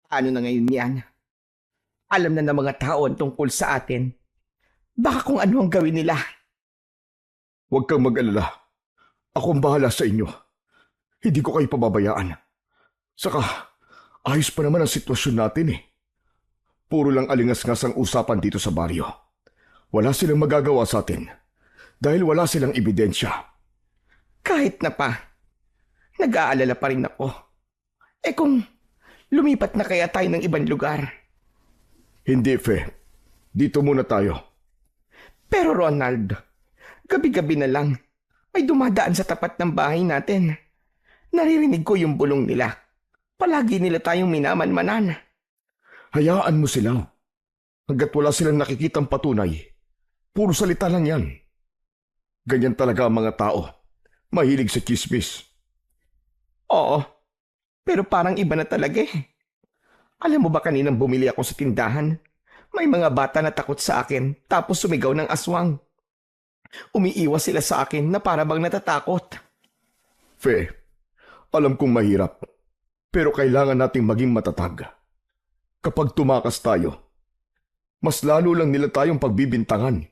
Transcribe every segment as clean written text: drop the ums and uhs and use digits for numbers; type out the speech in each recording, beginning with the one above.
Ano na ngayon yan? Alam na ng mga tao ang tungkol sa atin. Baka kung ano ang gawin nila. Huwag kang mag-alala. Ako ang bahala sa inyo. Hindi ko kayo pababayaan. Saka, ayos pa naman ang sitwasyon natin eh. Puro lang alingas-ngas ang usapan dito sa baryo. Wala silang magagawa sa atin dahil wala silang ebidensya. Kahit na pa, nag-aalala pa rin ako. Eh kung lumipat na kaya tayo ng ibang lugar? Hindi, Fe. Dito muna tayo. Pero Ronald, gabi-gabi na lang, may dumadaan sa tapat ng bahay natin. Naririnig ko yung bulong nila. Palagi nila tayong minamanmanan. Hayaan mo sila. Hanggat wala silang nakikitang patunay, puro salita lang yan. Ganyan talaga ang mga tao. Mahilig sa chismis. Oo, pero parang iba na talaga eh. Alam mo ba kaninang bumili ako sa tindahan? May mga bata na takot sa akin tapos sumigaw ng aswang. Umiiwas sila sa akin na para bang natatakot. Fe, alam kong mahirap, pero kailangan nating maging matatag. Kapag tumakas tayo, mas lalo lang nila tayong pagbibintangan.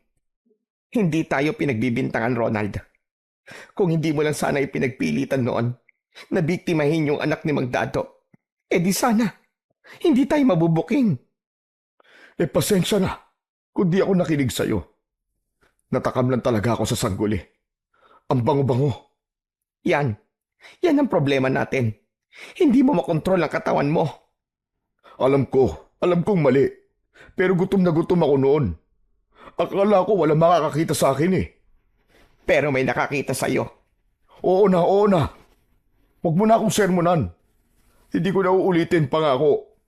Hindi tayo pinagbibintangan, Ronald. Kung hindi mo lang sana ipinagpilitan noon na biktimahin yung anak ni Magdado, eh di sana, hindi tayo mabubuking. Pasensya na kung di ako nakinig sa'yo. Natakam lang talaga ako sa sanggol eh. Ang bango-bango. Yan ang problema natin. Hindi mo makontrol ang katawan mo. Alam kong mali. Pero gutom na gutom ako noon. Akala ko walang makakakita sa akin eh. Pero may nakakita sa'yo. Oo na. Huwag mo na akong sermonan. Hindi ko na uulitin, pangako.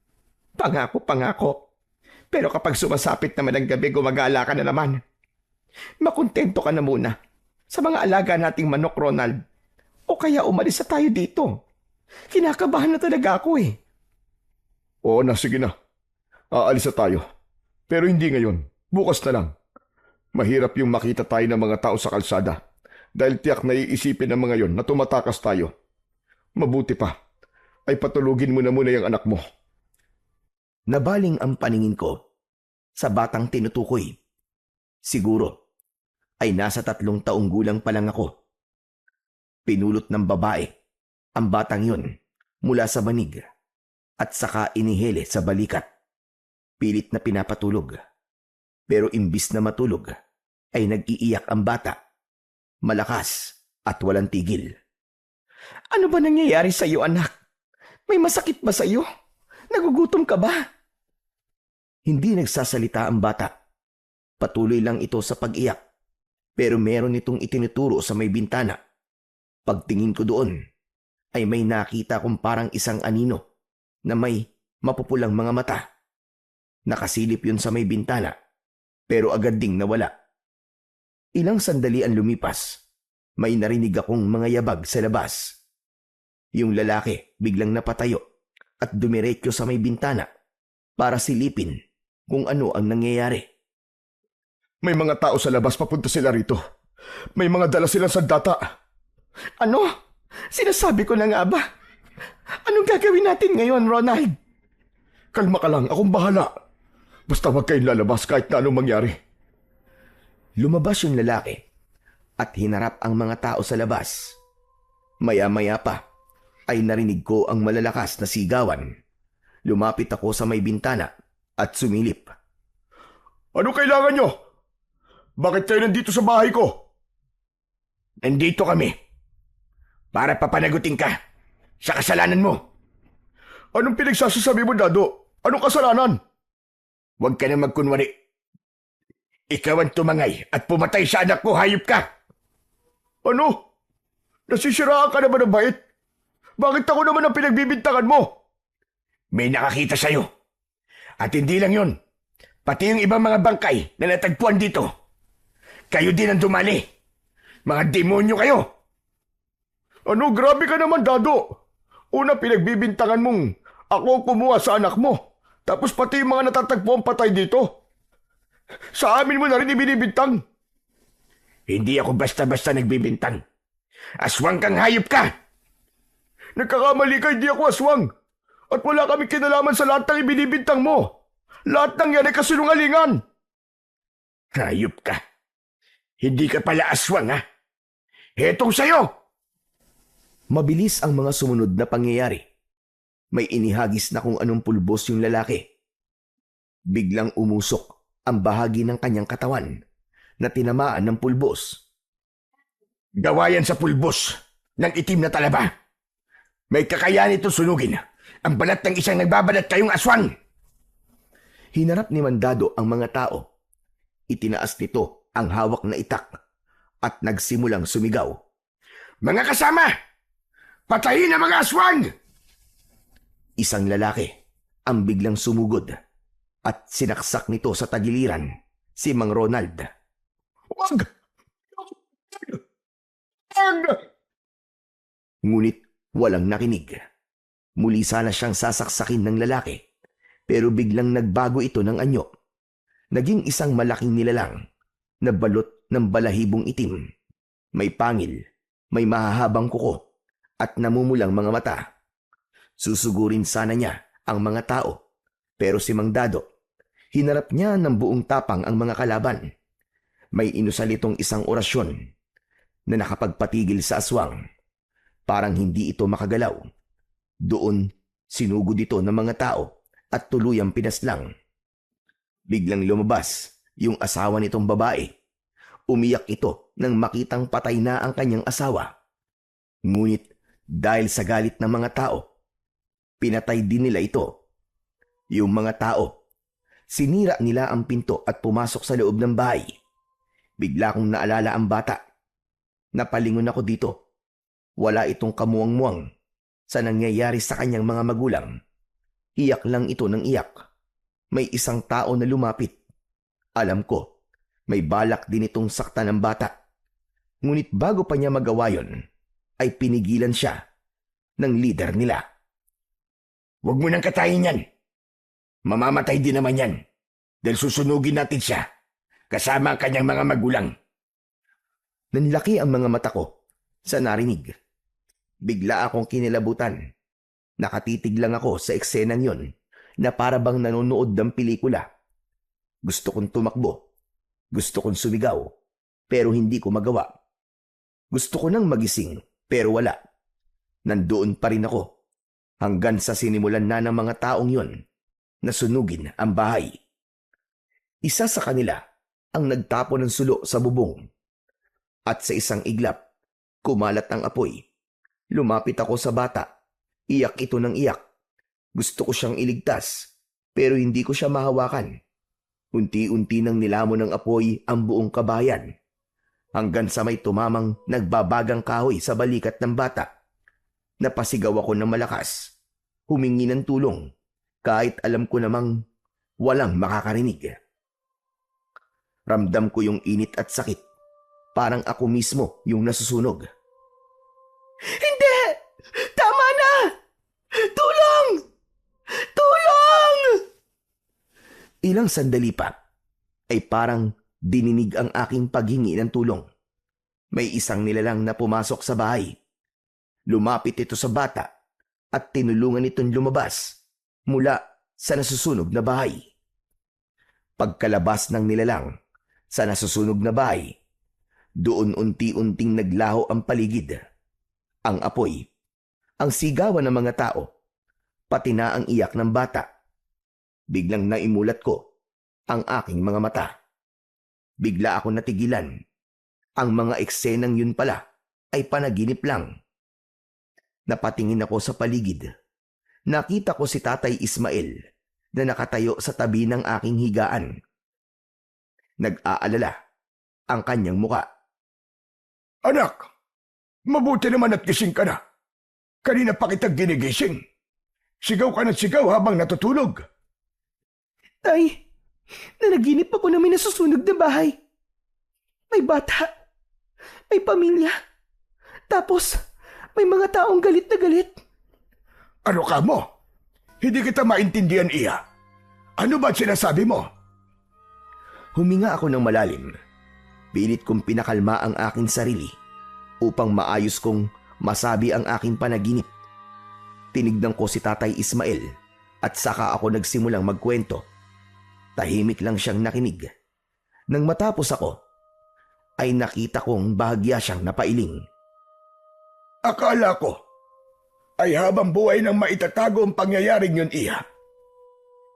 Pangako. Pero kapag sumasapit naman ang gabi, gumagala ka na naman. Makontento ka na muna sa mga alaga nating manok, Ronald. O kaya umalis na tayo dito. Kinakabahan na talaga ako eh. Oo na, sige na. Aalis na tayo. Pero hindi ngayon. Bukas na lang. Mahirap yung makita tayo ng mga tao sa kalsada. Dahil tiyak na iisipin ng mga yon na tumatakas tayo. Mabuti pa, ay patulugin mo na muna yung anak mo. Nabaling ang paningin ko sa batang tinutukoy. Siguro ay nasa 3 taong gulang pa lang ako. Pinulot ng babae ang batang yun mula sa banig at saka inihele sa balikat. Pilit na pinapatulog. Pero imbis na matulog ay nag-iiyak ang bata. Malakas at walang tigil. Ano ba nangyayari sa iyo, anak? May masakit ba sa iyo? Nagugutom ka ba? Hindi nagsasalita ang bata. Patuloy lang ito sa pag-iyak. Pero meron itong itinuturo sa may bintana. Pagtingin ko doon, ay may nakita kong parang isang anino na may mapupulang mga mata. Nakasilip yun sa may bintana, pero agad ding nawala. Ilang sandali ang lumipas. May narinig akong mga yabag sa labas. Yung lalaki biglang napatayo at dumiretso sa may bintana para silipin kung ano ang nangyayari. May mga tao sa labas, papunta sila rito. May mga dala silang sandata. Ano? Sinasabi ko na nga ba? Anong gagawin natin ngayon, Ronald? Kalma ka lang, akong bahala. Basta wag kayong lalabas kahit na anong mangyari. Lumabas yung lalaki at hinarap ang mga tao sa labas. Maya-maya pa ay narinig ko ang malalakas na sigawan. Lumapit ako sa may bintana at sumilip. Ano kailangan nyo? Bakit kayo nandito sa bahay ko? Nandito kami para papanagutin ka sa kasalanan mo. Anong pinagsasasabi mo, Dado? Anong kasalanan? Huwag ka na magkunwari. Ikaw ang tumangay at pumatay sa anak ko, hayop ka! Ano? Nasisiraan ka naman ng bait? Bakit ako naman ang pinagbibintangan mo? May nakakita sa'yo. At hindi lang yun. Pati yung ibang mga bangkay na natagpuan dito. Kayo din ang dumali. Mga demonyo kayo. Ano, grabe ka naman, Dado. Una, pinagbibintangan mong ako ang kumuha sa anak mo. Tapos pati yung mga natatagpuan patay dito. Sa amin mo na rin ibinibintang. Hindi ako basta-basta nagbibintang. Aswang kang hayop ka! Nagkakamali ka, hindi ako aswang. At wala kami kinalaman sa lahat ng ibinibintang mo. Lahat ng yan ay kasinungalingan. Hayop ka. Hindi ka pala aswang, ha? Hetong sa'yo! Mabilis ang mga sumunod na pangyayari. May inihagis na kung anong pulbos yung lalaki. Biglang umusok ang bahagi ng kanyang katawan na tinamaan ng pulbos. Gawa yan sa pulbos ng itim na talaba. May kakayahan itong sunugin ang balat ng isang nagbabalat kayong aswang. Hinarap ni Mandado ang mga tao. Itinaas nito ang hawak na itak at nagsimulang sumigaw. Mga kasama! Patayin ang mga aswang! Isang lalaki ang biglang sumugod at sinaksak nito sa tagiliran si Mang Ronald. Wag! Wag! Ngunit walang nakinig. Muli sana siyang sasaksakin ng lalaki pero biglang nagbago ito ng anyo. Naging isang malaking nilalang na balot ng balahibong itim. May pangil, may mahahabang kuko at namumulang mga mata. Susugurin sana niya ang mga tao pero si Mang Dado, hinarap niya ng buong tapang ang mga kalaban. May inusalitong isang orasyon na nakapagpatigil sa aswang. Parang hindi ito makagalaw. Doon, sinugod ito ng mga tao at tuluyang pinaslang. Biglang lumabas yung asawa nitong babae. Umiyak ito nang makitang patay na ang kanyang asawa. Ngunit dahil sa galit ng mga tao, pinatay din nila ito. Yung mga tao, sinira nila ang pinto at pumasok sa loob ng bahay. Bigla kong naalala ang bata. Napalingon ako dito. Wala itong kamuwang-muwang sa nangyayari sa kanyang mga magulang. Iyak lang ito ng iyak. May isang tao na lumapit. Alam ko, may balak din itong saktan ng bata. Ngunit bago pa niya magawa yon, ay pinigilan siya ng leader nila. Huwag mo nang katayin yan. Mamamatay din naman yan dahil susunugin natin siya kasama ang kanyang mga magulang. Nanlaki ang mga mata ko sa narinig. Bigla akong kinilabutan. Nakatitig lang ako sa eksenang yon na para bang nanonood ng pelikula. Gusto kong tumakbo. Gusto kong sumigaw. Pero hindi ko magawa. Gusto ko nang magising pero wala. Nandoon pa rin ako hanggang sa sinimulan na ng mga taong yon na sunugin ang bahay. Isa sa kanila ang nagtapo ng sulo sa bubong. At sa isang iglap, kumalat ang apoy. Lumapit ako sa bata. Iyak ito ng iyak. Gusto ko siyang iligtas, pero hindi ko siya mahawakan. Unti-unti nang nilamon ng apoy ang buong kabayan. Hanggang sa may tumamang nagbabagang kahoy sa balikat ng bata. Napasigaw ako ng malakas. Humingi ng tulong, kahit alam ko namang walang makakarinig. Ramdam ko yung init at sakit. Parang ako mismo yung nasusunog. Hindi! Tama na! Tulong! Tulong! Ilang sandali pa ay parang dininig ang aking paghingi ng tulong. May isang nilalang na pumasok sa bahay. Lumapit ito sa bata at tinulungan itong lumabas mula sa nasusunog na bahay. Pagkalabas ng nilalang sa nasusunog na bahay, doon unti-unting naglaho ang paligid. Ang apoy, ang sigawan ng mga tao, pati na ang iyak ng bata. Biglang naimulat ko ang aking mga mata. Bigla ako natigilan. Ang mga eksenang yun pala ay panaginip lang. Napatingin ako sa paligid. Nakita ko si Tatay Ismael na nakatayo sa tabi ng aking higaan. Nag-aalala ang kanyang muka. Anak, mabuti naman at gising ka na. Kanina pa kitang ginigising. Sigaw ka ng sigaw habang natutulog. Tay, nanaginip ako na may nasusunog na bahay. May bata, may pamilya, tapos may mga taong galit na galit. Ano ka mo? Hindi kita maintindihan, Iya. Ano ba sinasabi mo? Huminga ako ng malalim. Pilit kong pinakalma ang aking sarili upang maayos kong masabi ang aking panaginip. Tinignan ko si Tatay Ismael at saka ako nagsimulang magkwento. Tahimik lang siyang nakinig. Nang matapos ako, ay nakita kong bahagya siyang napailing. Akala ko ay habang buhay nang maitatago ang pangyayaring yun, Iha.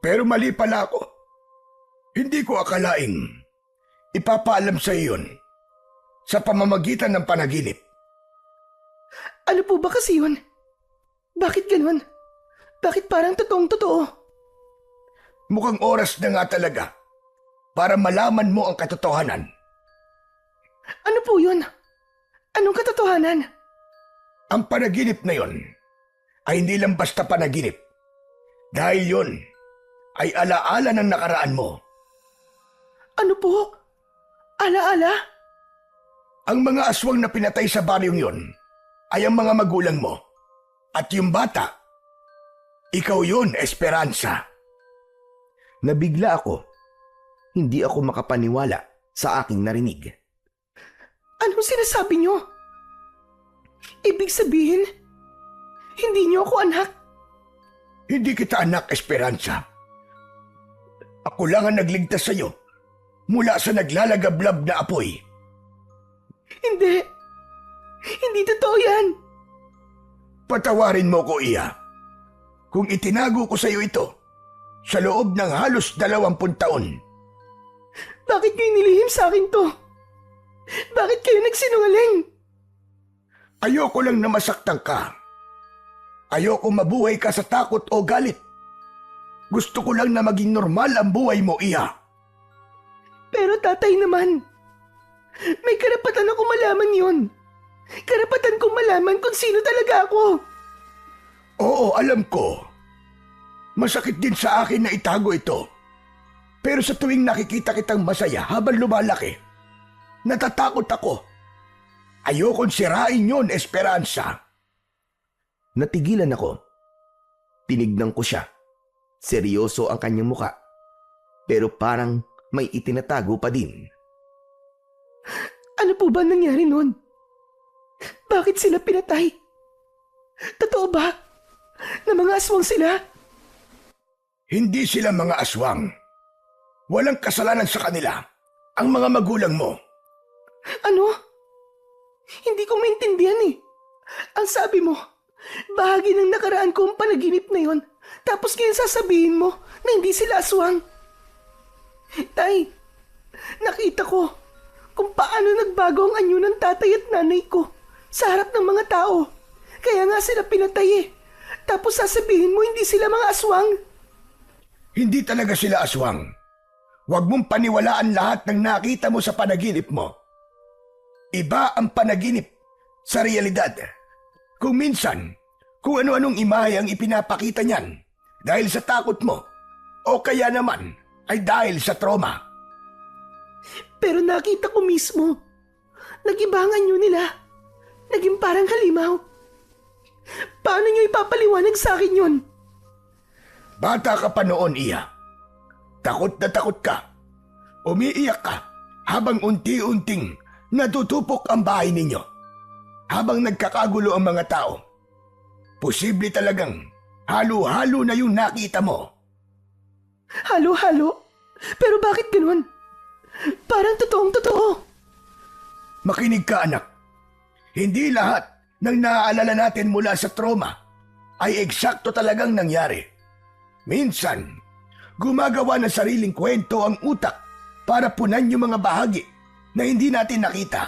Pero mali pala ako. Hindi ko akalaing ipapaalam sa iyon sa pamamagitan ng panaginip. Ano po ba kasi yun? Bakit ganun? Bakit parang totoong-totoo? Mukhang oras na nga talaga para malaman mo ang katotohanan. Ano po yun? Anong katotohanan? Ang panaginip na yon ay hindi lang basta panaginip. Dahil yon ay alaala ng nakaraan mo. Ano po? Alaala? Ang mga aswang na pinatay sa baryong yon ay ang mga magulang mo. At yung bata, ikaw yun, Esperanza. Nabigla ako. Hindi ako makapaniwala sa aking narinig. Anong sinasabi niyo? Ibig sabihin, hindi niyo ako anak? Hindi kita anak, Esperanza. Ako lang ang nagligtas sa iyo mula sa naglalagablab na apoy. Hindi. Hindi totoo yan. Patawarin mo ko, Iya. Kung itinago ko sa iyo ito sa loob ng halos 20 taon. Bakit niyo inilihim sa akin to? Bakit kayo nagsinungaling? Ayoko lang na masaktan ka. Ayoko mabuhay ka sa takot o galit. Gusto ko lang na maging normal ang buhay mo, Iya. Pero tatay naman, may karapatan ako malaman yon. Karapatan kong malaman kung sino talaga ako. Oo, alam ko. Masakit din sa akin na itago ito. Pero sa tuwing nakikita kitang masaya habang lumalaki, natatakot ako. Ayokong sirain yon, Esperanza. Natigilan ako. Tinignan ko siya. Seryoso ang kanyang muka. Pero parang may itinatago pa din. Ano po ba nangyari nun? Bakit sila pinatay? Totoo ba na mga aswang sila? Hindi sila mga aswang. Walang kasalanan sa kanila ang mga magulang mo. Ano? Hindi ko maintindihan eh. Ang sabi mo, bahagi ng nakaraan ko ang panaginip na yon. Tapos ngayon sasabihin mo na hindi sila aswang. Tay, nakita ko kung paano nagbago ang anyo ng tatay at nanay ko sa harap ng mga tao. Kaya nga sila pinatay eh. Tapos sasabihin mo hindi sila mga aswang. Hindi talaga sila aswang. Huwag mong paniwalaan lahat ng nakita mo sa panaginip mo. Iba ang panaginip sa realidad. Kung minsan, kung ano-anong imahe ang ipinapakita niyan dahil sa takot mo o kaya naman ay dahil sa trauma. Pero nakita ko mismo, nagibangan nyo nila. Naging parang halimaw. Paano nyo ipapaliwanag sa akin yun? Bata ka pa noon, Iya. Takot na takot ka. Umiiyak ka habang unti-unting natutupok ang bahay ninyo. Habang nagkakagulo ang mga tao. Posible talagang halo-halo na yung nakita mo. Halo-halo? Pero bakit ganun? Parang totoong-totoo. Makinig ka, anak. Hindi lahat ng naaalala natin mula sa trauma ay eksakto talagang nangyari. Minsan, gumagawa ng sariling kwento ang utak para punan yung mga bahagi na hindi natin nakita.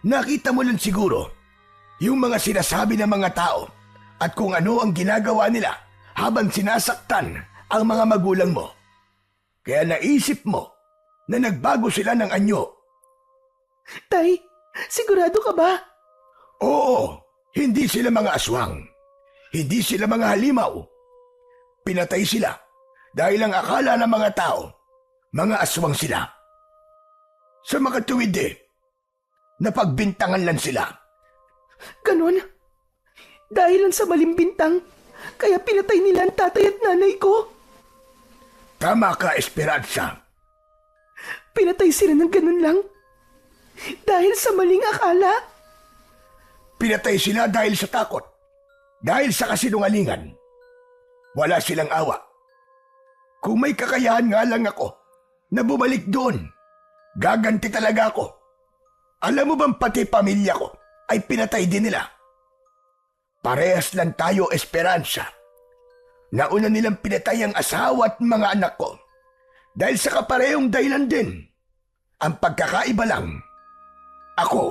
Nakita mo lang siguro yung mga sinasabi ng mga tao at kung ano ang ginagawa nila habang sinasaktan ang mga magulang mo. Kaya naisip mo na nagbago sila ng anyo. Tay, sigurado ka ba? Oo, hindi sila mga aswang. Hindi sila mga halimaw. Pinatay sila dahil ang akala ng mga tao, mga aswang sila. Sa makatuwid napagbintangan lang sila. Ganon? Dahil lang sa maling bintang, kaya pinatay nila ang tatay at nanay ko? Tama ka, Esperanza. Pinatay sila ng ganun lang? Dahil sa maling akala? Pinatay sila dahil sa takot. Dahil sa kasinungalingan, wala silang awa. Kung may kakayahan nga lang ako na bumalik doon, gaganti talaga ako. Alam mo bang pati pamilya ko ay pinatay din nila? Parehas lang tayo, Esperanza. Nauna nilang pinatay ang asawa at mga anak ko dahil sa kaparehong dahilan din. Ang pagkakaiba lang, ako,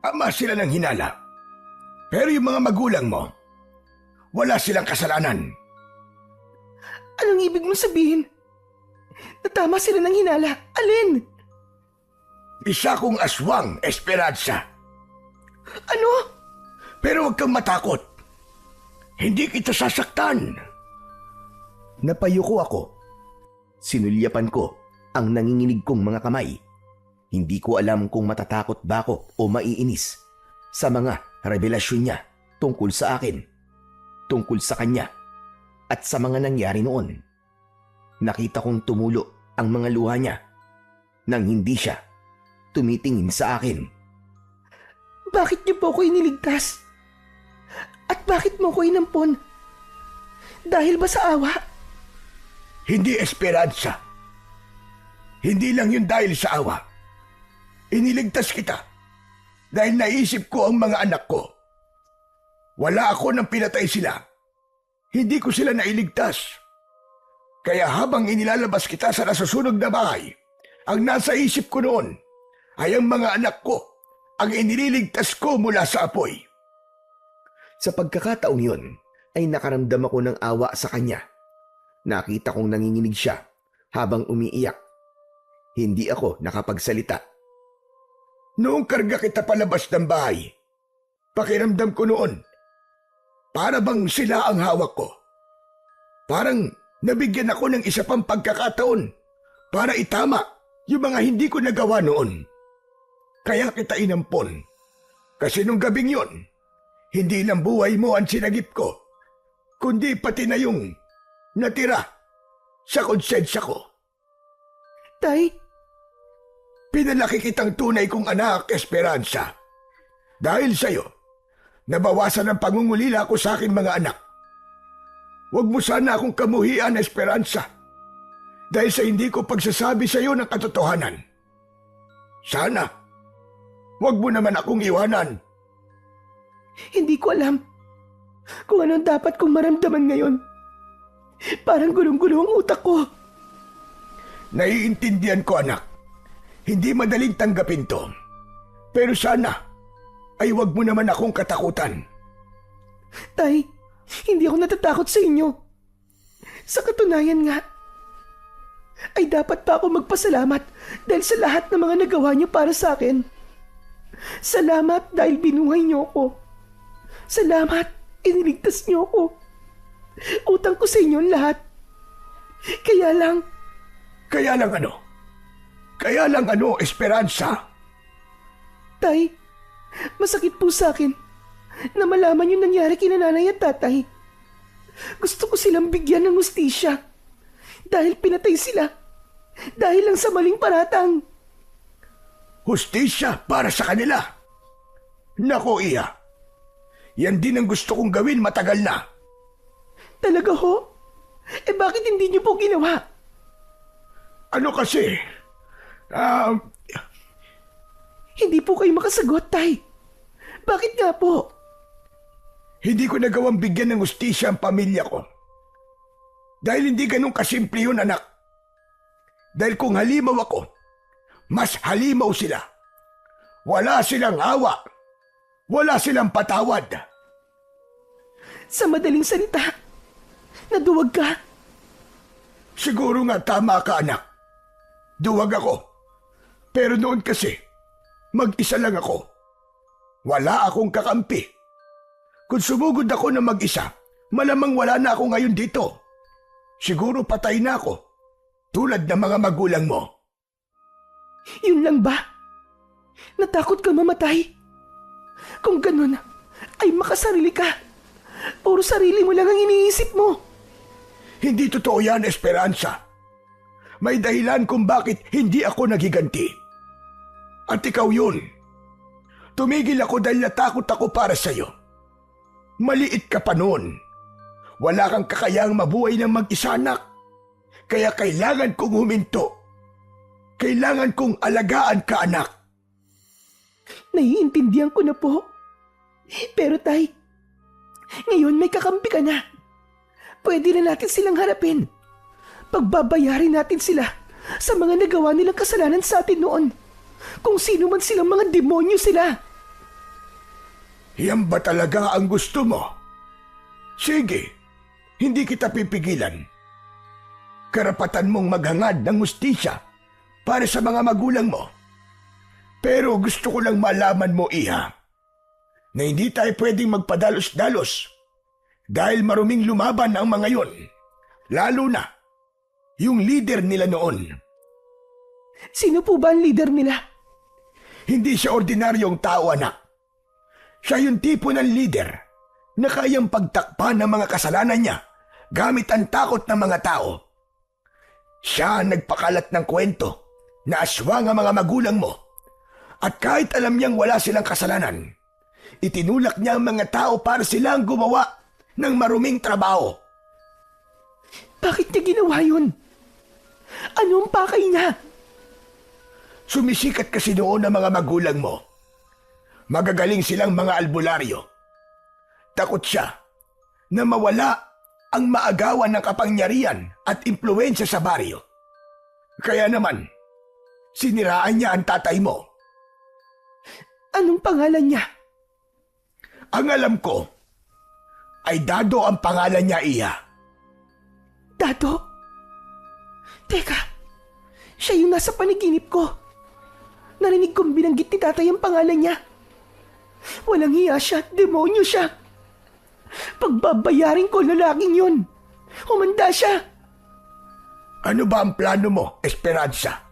ama sila ng hinala. Pero yung mga magulang mo, wala silang kasalanan. Anong ibig mong sabihin? Natama sila ng hinala. Alin? Isa kong aswang, Esperanza. Ano? Pero huwag kang matakot. Hindi kita sasaktan. Napayuko ako. Sinulyapan ko ang nanginginig kong mga kamay. Hindi ko alam kung matatakot ba ako o maiinis sa mga revelasyon niya tungkol sa akin, tungkol sa kanya, at sa mga nangyari noon. Nakita kong tumulo ang mga luha niya nang hindi siya tumitingin sa akin. Bakit niyo po ako iniligtas? At bakit mo ko inampon? Dahil ba sa awa? Hindi, Esperanza. Hindi lang yun dahil sa awa. Iniligtas kita dahil naisip ko ang mga anak ko. Wala ako nang pinatay sila. Hindi ko sila nailigtas. Kaya habang inilalabas kita sa nasusunog na bahay, ang nasa isip ko noon ay ang mga anak ko, ang inililigtas ko mula sa apoy. Sa pagkakataong yun, ay nakaramdam ako ng awa sa kanya. Nakita kong nanginginig siya habang umiiyak. Hindi ako nakapagsalita. Noong karga kita palabas ng bahay, pakiramdam ko noon, para bang sila ang hawak ko. Parang nabigyan ako ng isa pang pagkakataon para itama yung mga hindi ko nagawa noon. Kaya kita inampon. Kasi nung gabing yon, hindi lang buhay mo ang sinagip ko, kundi pati na yung natira sa konsensya ko. Tay, Pinalaki kitang tunay kong anak, Esperanza. Dahil sa'yo, nabawasan ang pangungulila ko sa aking mga anak. Huwag mo sana akong kamuhian, Esperanza, dahil sa hindi ko pagsasabi sa iyo ng katotohanan. Sana, huwag mo naman akong iwanan. hindi ko alam kung anong dapat kong maramdaman ngayon. Parang gulong-gulo ang utak ko. Naiintindihan ko, anak. Hindi madaling tanggapin to. Pero sana, ay huwag mo naman akong katakutan. Tay, hindi ako natatakot sa inyo. Sa katunayan nga, ay dapat pa ako magpasalamat dahil sa lahat ng mga nagawa niyo para sa akin. Salamat dahil binuhay niyo ako. Salamat, iniligtas niyo ako. Utang ko sa inyo ang lahat. Kaya lang, ano? Kaya lang ano, Esperanza? Tay, masakit po sa akin na malaman yung nangyari kina nanay at tatay. Gusto ko silang bigyan ng hustisya dahil pinatay sila dahil lang sa maling paratang. Hustisya para sa kanila? Nako, Iya. Yan din ang gusto kong gawin matagal na. Talaga ho? Eh bakit hindi niyo po ginawa? Ano kasi? Hindi po kayo makasagot, Tay. Bakit nga po? Hindi ko nagawang bigyan ng hustisya ang pamilya ko. Dahil hindi ganun kasimple yun, anak. Dahil kung halimaw ako, mas halimaw sila. Wala silang awa. Wala silang patawad. Sa madaling salita, naduwag ka. Siguro nga tama ka, anak. Duwag ako. Pero noon kasi, mag-isa lang ako. Wala akong kakampi. Kung sumugod ako na mag-isa, malamang wala na ako ngayon dito. Siguro patay na ako, tulad ng mga magulang mo. Yun lang ba? Natakot ka mamatay? Kung ganun, ay makasarili ka. Puro sarili mo lang ang iniisip mo. Hindi totoo yan, Esperanza. May dahilan kung bakit hindi ako nagiganti. At ikaw yun. Tumigil ako dahil natakot ako para sa'yo. Maliit ka pa noon. Wala kang kakayang mabuhay ng mag-isa, anak. Kaya kailangan kong huminto. Kailangan kong alagaan ka, anak. Naiintindihan ko na po. Pero tay, ngayon may kakampi ka na. Pwede na natin silang harapin. Pagbabayarin natin sila sa mga nagawa nilang kasalanan sa atin noon. Kung sino man silang mga demonyo sila. Yan ba talaga ang gusto mo? Sige, hindi kita pipigilan. Karapatan mong maghangad ng hustisya para sa mga magulang mo. Pero gusto ko lang malaman mo, Iha, na hindi tayo pwedeng magpadalos-dalos dahil maruming lumaban ang mga yon. Lalo na yung leader nila noon. Sino po ba ang leader nila? Hindi siya ordinaryong tao, anak. Siya yung tipo ng leader na kayang pagtakpan ng mga kasalanan niya gamit ang takot ng mga tao. Siya ang nagpakalat ng kwento na aswang ang mga magulang mo. At kahit alam niyang wala silang kasalanan, itinulak niya ang mga tao para silang gumawa ng maruming trabaho. Bakit niya ginawa yun? Anong pakay niya? Sumisikat kasi noon ang mga magulang mo. Magagaling silang mga albularyo. Takot siya na mawala ang maagawan ng kapangyarihan at impluwensya sa baryo. Kaya naman, siniraan niya ang tatay mo. Anong pangalan niya? Ang alam ko ay Dado ang pangalan niya, Iya. Dado? Teka, siya yung nasa panaginip ko. Narinig kong binanggit ni tatay ang pangalan niya. Walang hiya siya, demonyo siya. Pagbabayarin ko lalaking yun. Humanda siya. Ano ba ang plano mo, Esperanza?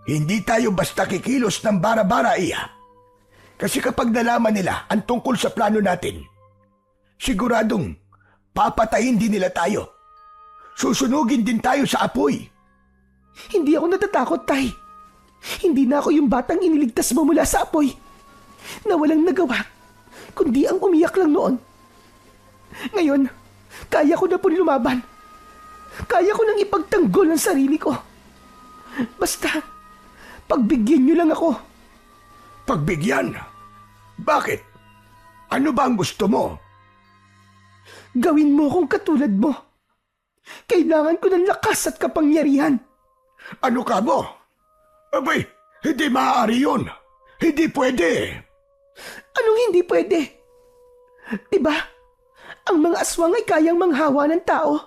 Hindi tayo basta kikilos ng bara-bara, Iya. Kasi kapag nalaman nila ang tungkol sa plano natin, siguradong papatayin din nila tayo. Susunugin din tayo sa apoy. Hindi ako natatakot, tay. Hindi na ako yung batang iniligtas mo mula sa apoy na walang nagawa, kundi ang umiyak lang noon. Ngayon, kaya ko na po lumaban. Kaya ko nang ipagtanggol ang sarili ko. Basta, pagbigyan niyo lang ako. Pagbigyan? Bakit? Ano ba ang gusto mo? Gawin mo akong katulad mo. Kailangan ko ng lakas at kapangyarihan. Ano ka mo? Abay, hindi maaari yun. Hindi pwede. Anong hindi pwede? Diba? Ang mga aswang ay kayang manghawa ng tao.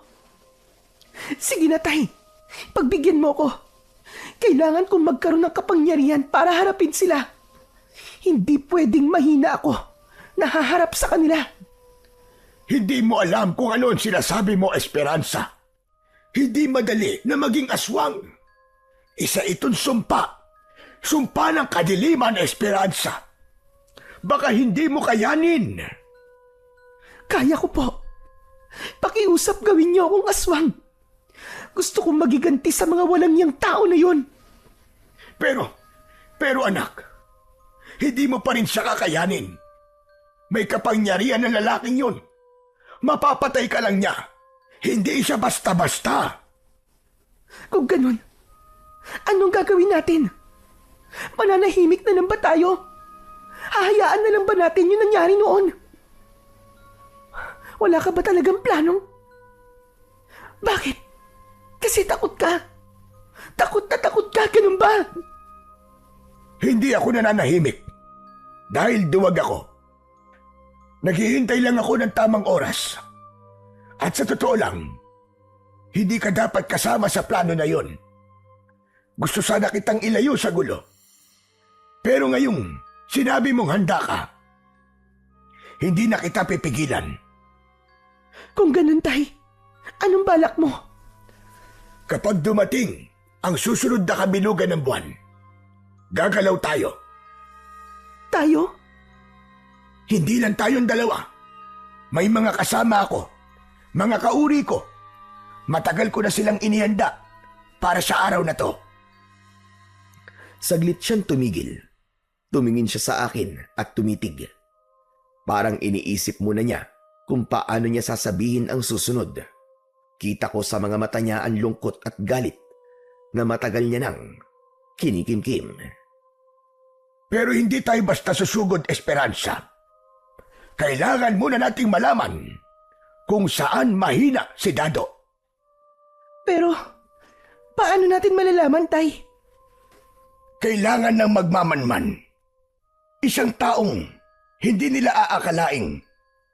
Sige na, tay. Pagbigyan mo ko. Kailangan kong magkaroon ng kapangyarihan para harapin sila. Hindi pwedeng mahina ako. Nahaharap sa kanila. Hindi mo alam kung ano ang sinasabi mo, Esperanza. Hindi madali na maging aswang. Isa itong sumpa. Sumpa ng kadiliman, Esperanza. Baka hindi mo kayanin. Kaya ko po. Pakiusap gawin niyo akong aswang. Gusto kong magiganti sa mga walang niyang tao na yon. Pero anak, hindi mo pa rin siya kakayanin. May kapangyarihan ng lalaking yun. Mapapatay ka lang niya. Hindi siya basta-basta. Kung ganun, anong gagawin natin? Mananahimik na lang ba tayo? Hahayaan na lang ba natin yung nangyari noon? Wala ka ba talagang planong? Bakit? Kasi takot ka. Takot ka, ganun ba? Hindi ako nananahimik. Dahil duwag ako. Naghihintay lang ako ng tamang oras. At sa totoo lang, hindi ka dapat kasama sa plano na yon. Gusto sana kitang ilayo sa gulo. Pero ngayong sinabi mong handa ka, hindi na kita pipigilan. Kung ganun, tay, anong balak mo? Kapag dumating ang susunod na kabilugan ng buwan, gagalaw tayo. Tayo? Hindi lang tayong dalawa. May mga kasama ako, mga kauri ko. Matagal ko na silang inihanda para sa araw na to. Saglit siyang tumigil. Tumingin siya sa akin at tumitig. Parang iniisip muna niya kung paano niya sasabihin ang susunod. Kita ko sa mga mata niya ang lungkot at galit na matagal niya nang kinikimkim. Pero hindi tayo basta susugod, Esperanza. Kailangan muna nating malaman kung saan mahina si Dado. Pero, paano natin malalaman, Tay? Kailangan ng magmamanman. Isang taong hindi nila aakalaing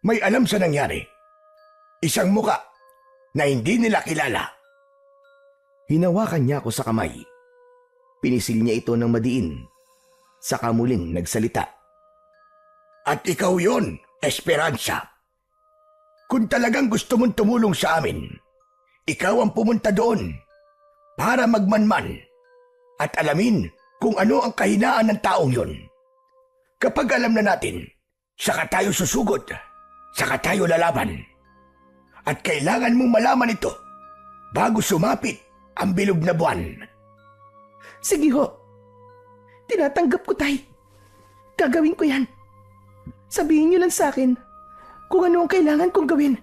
may alam sa nangyari. Isang muka na hindi nila kilala. Hinawakan niya ako sa kamay. Pinisil niya ito ng madiin. Saka muling nagsalita. At ikaw yon, Esperanza. Kung talagang gusto mong tumulong sa amin, ikaw ang pumunta doon para magmanman at alamin kung ano ang kahinaan ng taong yon. Kapag alam na natin, saka tayo susugod, saka tayo lalaban. At kailangan mong malaman ito bago sumapit ang bilog na buwan. Sige ho. Tinatanggap ko, Tay. Gagawin ko yan. Sabihin niyo lang sa akin kung ano ang kailangan kong gawin.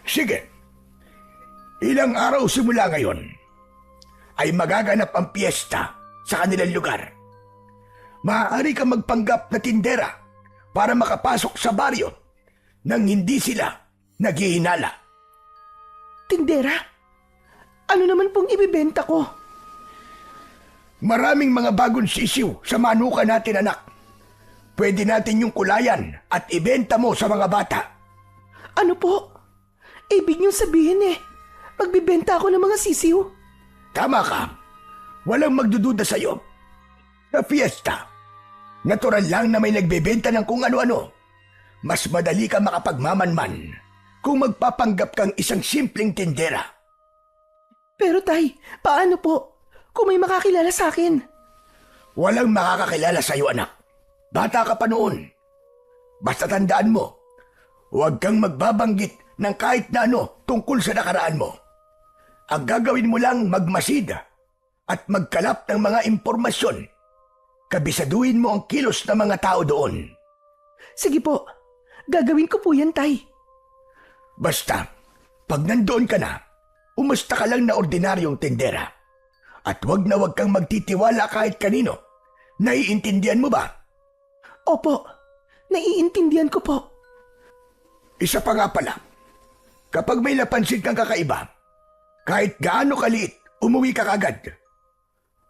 Sige. Ilang araw simula ngayon ay magaganap ang piyesta sa kanilang lugar. Maaari kang magpanggap na tindera para makapasok sa baryo nang hindi sila naghihinala. Tindera? Ano naman pong ibibenta ko? Maraming mga bagong sisiw sa manuka natin, anak. Pwede natin yung kulayan at ibenta mo sa mga bata. Ano po? Ibig niyong sabihin magbibenta ako ng mga sisiw? Tama ka. Walang magdududa sa'yo. Sa fiesta, natural lang na may nagbebenta ng kung ano-ano. Mas madali ka makapagmamanman kung magpapanggap kang isang simpleng tindera. Pero Tay, paano po kung may makakilala sa akin? Walang makakakilala sa'yo, anak. Bata ka pa noon. Basta tandaan mo, huwag kang magbabanggit ng kahit na ano tungkol sa nakaraan mo. Ang gagawin mo lang magmasid at magkalap ng mga impormasyon. Kabisaduhin mo ang kilos ng mga tao doon. Sige po, gagawin ko po yan, Tay. Basta, pag nandoon ka na, umusta ka lang na ordinaryong tindera. At wag na wag kang magtitiwala kahit kanino. Naiintindihan mo ba? Opo, naiintindihan ko po. Isa pa nga pala, kapag may napansin kang kakaiba, kahit gaano kaliit, umuwi ka kagad.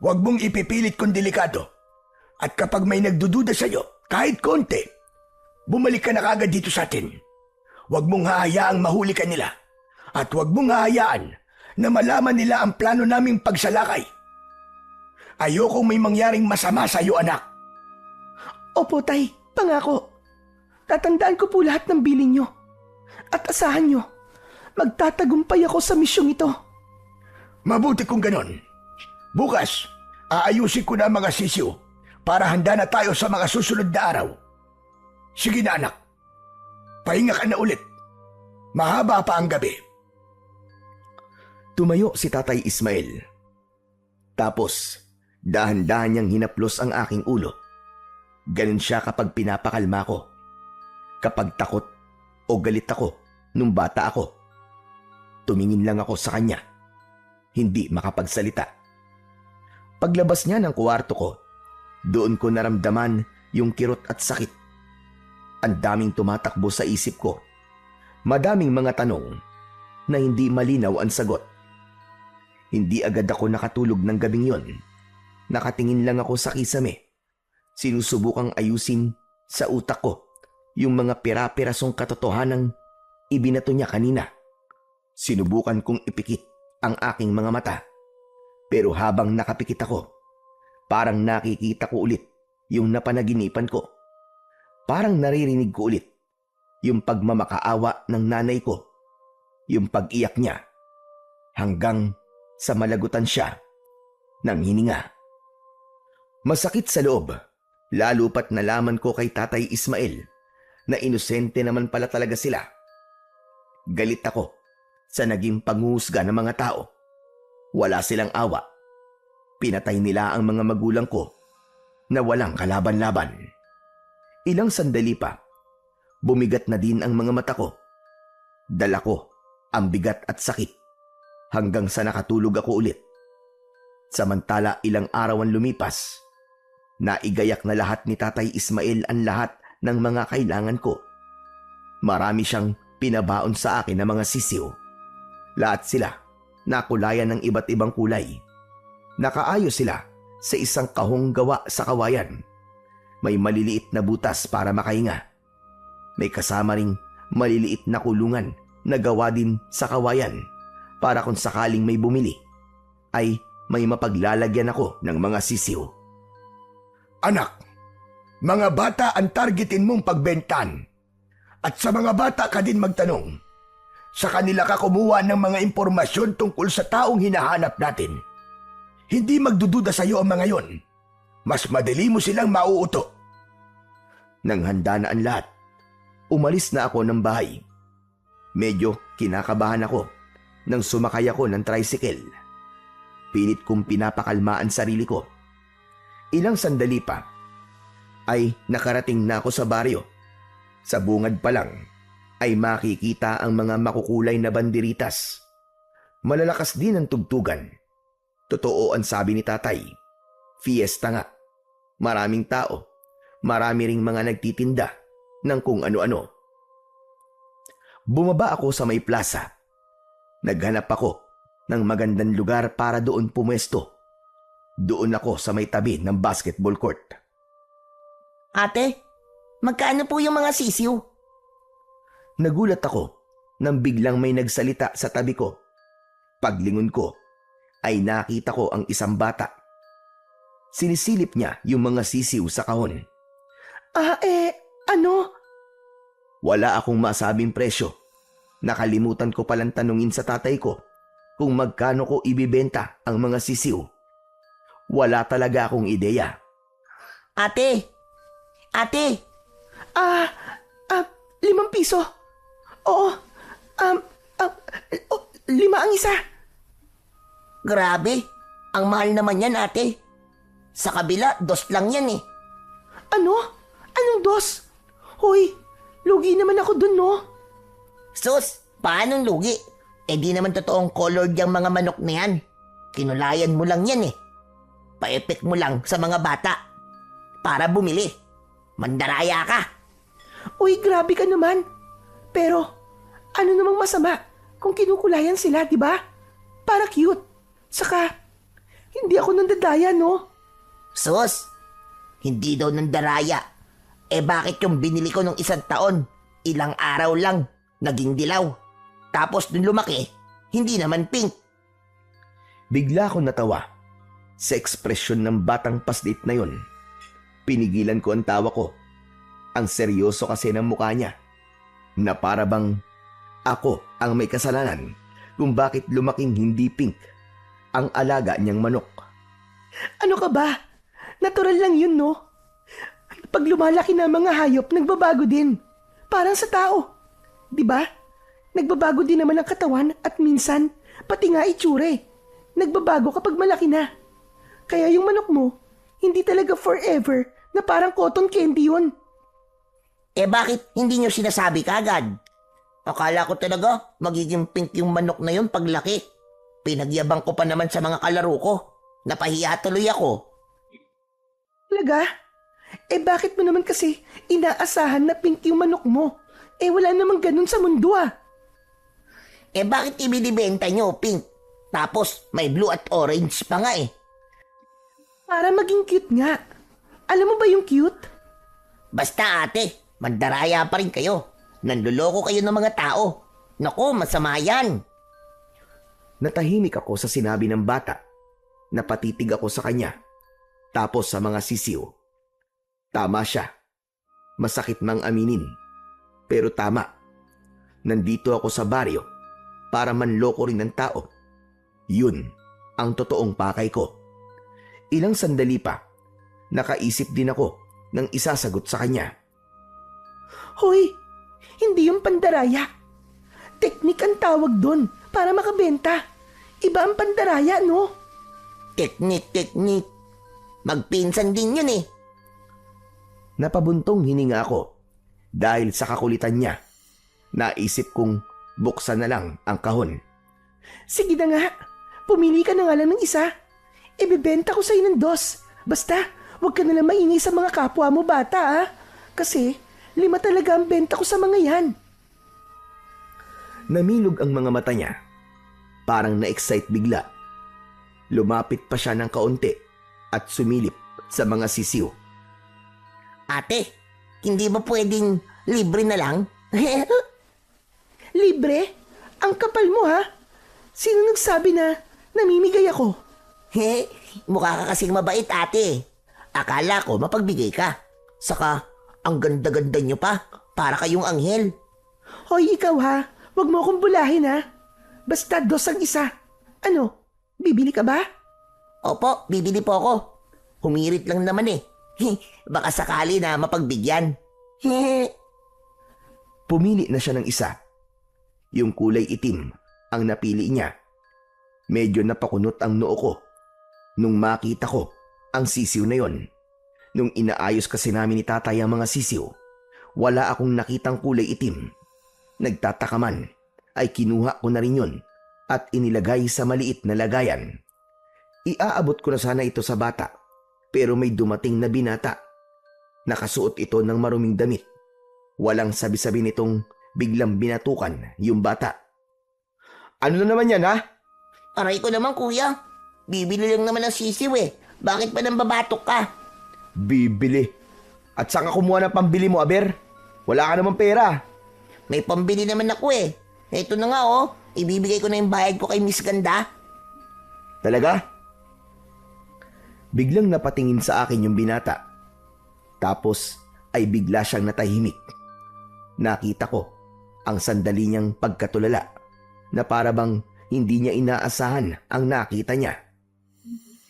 Huwag mong ipipilit kung delikado. At kapag may nagdududa sa'yo, kahit konti, bumalik ka na kagad dito sa atin. Huwag mong hahayaang mahuli ka nila. At huwag mong hahayaan na malaman nila ang plano naming pagsalakay. Ayokong may mangyaring masama sa'yo, anak. Opo, Tay, pangako. Tatandaan ko po lahat ng bilin nyo. At asahan nyo, magtatagumpay ako sa misyong ito. Mabuti kung ganon. Bukas, aayusin ko na ang mga sisiw para handa na tayo sa mga susunod na araw. Sige na, anak. Pahinga ka na ulit. Mahaba pa ang gabi. Tumayo si Tatay Ismael. Tapos, dahan-dahan niyang hinaplos ang aking ulo. Ganun siya kapag pinapakalma ko. Kapag takot o galit ako nung bata ako. Tumingin lang ako sa kanya. Hindi makapagsalita. Paglabas niya ng kwarto ko, doon ko naramdaman yung kirot at sakit. Ang daming tumatakbo sa isip ko. Madaming mga tanong na hindi malinaw ang sagot. Hindi agad ako nakatulog ng gabing yon. Nakatingin lang ako sa kisame. Sinusubukang ayusin sa utak ko yung mga pira-pirasong katotohanang ibinato niya kanina. Sinubukan kong ipikit ang aking mga mata. Pero habang nakapikit ako, parang nakikita ko ulit yung napanaginipan ko. Parang naririnig ko ulit yung pagmamakaawa ng nanay ko. Yung pag-iyak niya hanggang sa malagutan siya ng hininga. Masakit sa loob, lalo pat nalaman ko kay Tatay Ismael na inosente naman pala talaga sila. Galit ako sa naging panghuhusga ng mga tao. Wala silang awa. Pinatay nila ang mga magulang ko na walang kalaban-laban. Ilang sandali pa, Bumigat na din ang mga mata ko. Dala ko ang bigat at sakit hanggang sa nakatulog ako ulit. Samantala ilang araw ang lumipas, naigayak na lahat ni Tatay Ismael ang lahat ng mga kailangan ko. Marami siyang pinabaon sa akin ng mga sisiw. Lahat sila nakulayan ng iba't ibang kulay. Nakaayos sila sa isang kahong gawa sa kawayan. May maliliit na butas para makahinga. May kasama ring maliliit na kulungan na gawa din sa kawayan para kung sakaling may bumili ay may mapaglalagyan ako ng mga sisiw. Anak, mga bata ang targetin mong pagbentan. At sa mga bata ka din magtanong. Sa kanila ka kumuha ng mga impormasyon tungkol sa taong hinahanap natin. Hindi magdududa sa iyo ang mga yon. Mas madali mo silang mauuto. Nang handa na ang lahat, umalis na ako ng bahay. Medyo kinakabahan ako nang sumakay ako ng tricycle. Pilit kong pinapakalma ang sarili ko. Ilang sandali pa ay nakarating na ako sa baryo. Sa bungad pa lang ay makikita ang mga makukulay na banderitas. Malalakas din ang tugtugan. Totoo ang sabi ni Tatay. Fiesta nga. Maraming tao. Marami ring mga nagtitinda ng kung ano-ano. Bumaba ako sa may plaza. Naghanap ako ng magandang lugar para doon pumwesto. Doon ako sa may tabi ng basketball court. Ate, magkano po yung mga sisiw? Nagulat ako nang biglang may nagsalita sa tabi ko. Paglingon ko ay nakita ko ang isang bata. Sinisilip niya yung mga sisiw sa kahon. Ano? Wala akong masabing presyo. Nakalimutan ko palang tanungin sa tatay ko kung magkano ko ibibenta ang mga sisiw. Wala talaga akong ideya. Ate! 5 piso. Oo. 5 ang isa. Grabe. Ang mahal naman yan, ate. Sa kabila, 2 lang yan eh. Ano? Anong 2? Hoy, lugi naman ako dun, no? Sus, paanong lugi? Di naman totoong colored yung mga manok na yan. Kinulayan mo lang yan eh. Pa-effect mo lang sa mga bata. Para bumili. Mandaraya ka. Uy, grabe ka naman. Pero, ano namang masama kung kinukulayan sila, di ba? Para cute. Saka, hindi ako nandadaya, no? Sus, hindi daw nandaraya. Bakit yung binili ko nung 1 taon, ilang araw lang, naging dilaw. Tapos nung lumaki, hindi naman pink. Bigla akong natawa sa ekspresyon ng batang paslit na yon. Pinigilan ko ang tawa ko. Ang seryoso kasi ng mukha niya. Na para bang ako ang may kasalanan kung bakit lumaking hindi pink ang alaga niyang manok. Ano ka ba? Natural lang yun, no? Pag lumalaki na mga hayop, nagbabago din. Parang sa tao. Di ba? Nagbabago din naman ang katawan at minsan, pati nga itsure. Nagbabago kapag malaki na. Kaya yung manok mo, hindi talaga forever na parang cotton candy yun. Bakit hindi nyo sinasabi kagad? Akala ko talaga magiging pink yung manok na yun paglaki. Pinagyabang ko pa naman sa mga kalaro ko. Napahiya tuloy ako. Talaga? Bakit mo naman kasi inaasahan na pink yung manok mo? Wala namang ganun sa mundo ah. Bakit ibinibenta nyo pink? Tapos may blue at orange pa nga eh. Para maging cute nga. Alam mo ba yung cute? Basta ate, mandaraya pa rin kayo. Nanluloko kayo ng mga tao. Naku, masama yan. Natahimik ako sa sinabi ng bata. Napatitig ako sa kanya. Tapos sa mga sisiw. Tama siya. Masakit mang aminin. Pero tama. Nandito ako sa baryo para manloko rin ng tao. Yun ang totoong pakay ko. Ilang sandali pa, nakaisip din ako ng isasagot sa kanya. Hoy, hindi yung pandaraya. Teknik ang tawag doon para makabenta. Iba ang pandaraya, no? Teknik. Magpinsan din yun eh. Napabuntong hininga ako. Dahil sa kakulitan niya, naisip kong buksan na lang ang kahon. Sige na nga, pumili ka na nga lang ng isa. Ibebenta ko sa'yo ng 2. Basta, huwag ka nalang maingay sa mga kapwa mo bata ah. Kasi 5 talaga ang benta ko sa mga yan. Namilog ang mga mata niya. Parang na-excite bigla. Lumapit pa siya ng kaunti at sumilip sa mga sisiw. Ate, hindi ba pwedeng libre na lang? Libre? Ang kapal mo ha? Sino nagsabi na namimigay ako? Mukha ka kasing mabait, ate. Akala ko mapagbigay ka. Saka, ang ganda-ganda nyo pa. Para kayong anghel. Hoy, ikaw ha? Huwag mo akong bulahin ha? Basta 2 ang isa. Ano? Bibili ka ba? Opo, bibili po ako. Humirit lang naman eh. Baka sakali na mapagbigyan. Pumili na siya ng isa. Yung kulay itim ang napili niya. Medyo napakunot ang noo ko nung makita ko ang sisiw na yon. Nung inaayos kasi namin ni tatay ang mga sisiw, wala akong nakitang kulay itim. Nagtataka man, ay kinuha ko na rin yun at inilagay sa maliit na lagayan. Iaabot ko na sana ito sa bata, pero may dumating na binata. Nakasuot ito ng maruming damit. Walang sabi-sabi nitong biglang binatukan yung bata. Ano na naman yan ha? Aray ko naman, kuya. Bibili lang naman ng sisiw eh. Bakit pa nang babatok ka? Bibili. At saan ka kumuha ng pambili mo, Aber? Wala ka namang pera. May pambili naman ako eh. Ito na nga oh. Ibibigay ko na yung bayad ko kay Miss Ganda. Talaga? Biglang napatingin sa akin yung binata. Tapos ay bigla siyang natahimik. Nakita ko ang sandali niyang pagkatulala na para bang hindi niya inaasahan ang nakita niya.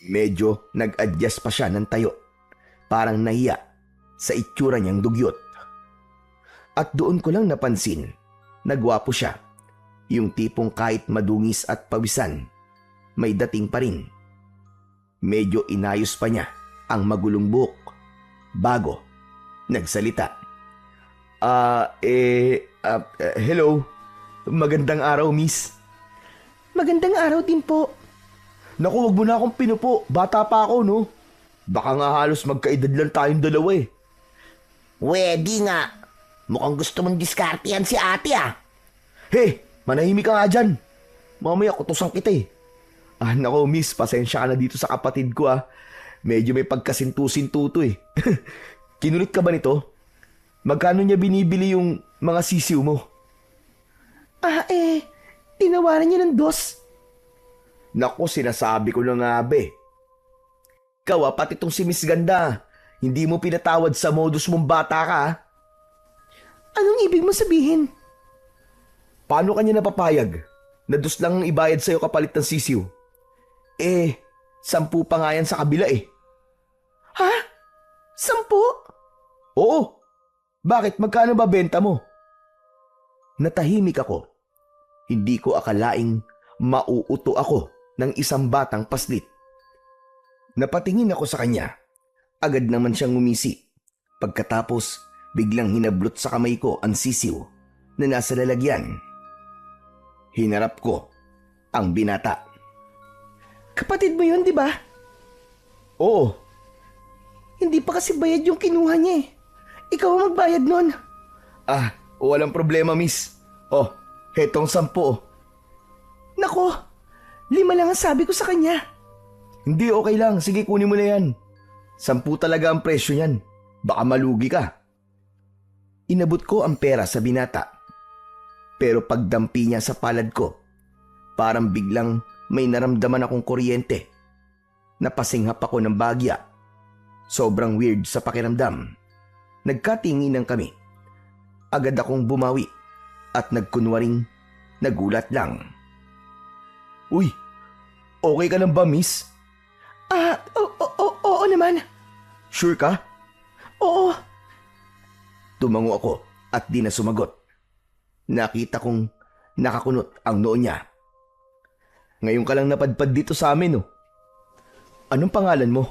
Medyo nag-adjust pa siya ng tayo. Parang nahiya sa itsura niyang dugyot. At doon ko lang napansin na gwapo siya. Yung tipong kahit madungis at pawisan, may dating pa rin. Medyo inayos pa niya ang magulong buhok bago nagsalita. Hello. Magandang araw, miss. Magandang araw din po. Naku, wag mo na akong pinupo. Bata pa ako, no? Baka nga halos magkaedad lang tayong dalawa eh. Pwede nga. Mukhang gusto mong diskartehan si ate ah. Hey, manahimik ka nga dyan. Mamaya kutusan kita eh. Naku, miss, pasensya ka na dito sa kapatid ko ah. Medyo may pagkasintu-sintuto eh. Kinulit ka ba nito? Magkano niya binibili yung mga sisiw mo? Tinawaran niya ng 2. Naku, sinasabi ko na nga be. Ikaw pati tong si Miss Ganda. Hindi mo pinatawad sa modus mong bata ka ah. Anong ibig mo sabihin? Paano kanya napapayag? Na 2 lang ang ibayad sa'yo kapalit ng sisiw. 10 pa nga yan sa kabila eh. Ha? 10? Oo. Bakit? Magkano ba benta mo? Natahimik ako. Hindi ko akalaing mauuto ako ng isang batang paslit. Napatingin ako sa kanya. Agad naman siyang ngumisi. Pagkatapos, biglang hinablot sa kamay ko ang sisiw na nasa lalagyan. Hinarap ko ang binata. Kapatid mo yun, di ba? Oo. Hindi pa kasi bayad yung kinuha niya eh. Ikaw ang magbayad nun. Walang problema, miss. Hetong 10. Nako, 5 lang ang sabi ko sa kanya. Hindi, okay lang. Sige, kunin mo na yan. 10 talaga ang presyo niyan. Baka malugi ka. Inabot ko ang pera sa binata. Pero pagdampi niya sa palad ko, parang biglang may naramdaman akong kuryente. Napasinghap ako ng bagya. Sobrang weird sa pakiramdam. Nagkatinginan kami. Agad akong bumawi at nagkunwaring nagulat lang. Uy, okay ka lang ba, miss? Oo naman. Sure ka? Oo. Tumango ako at di na sumagot. Nakita kong nakakunot ang noo niya. Ngayon ka lang napadpad dito sa amin, no? Anong pangalan mo?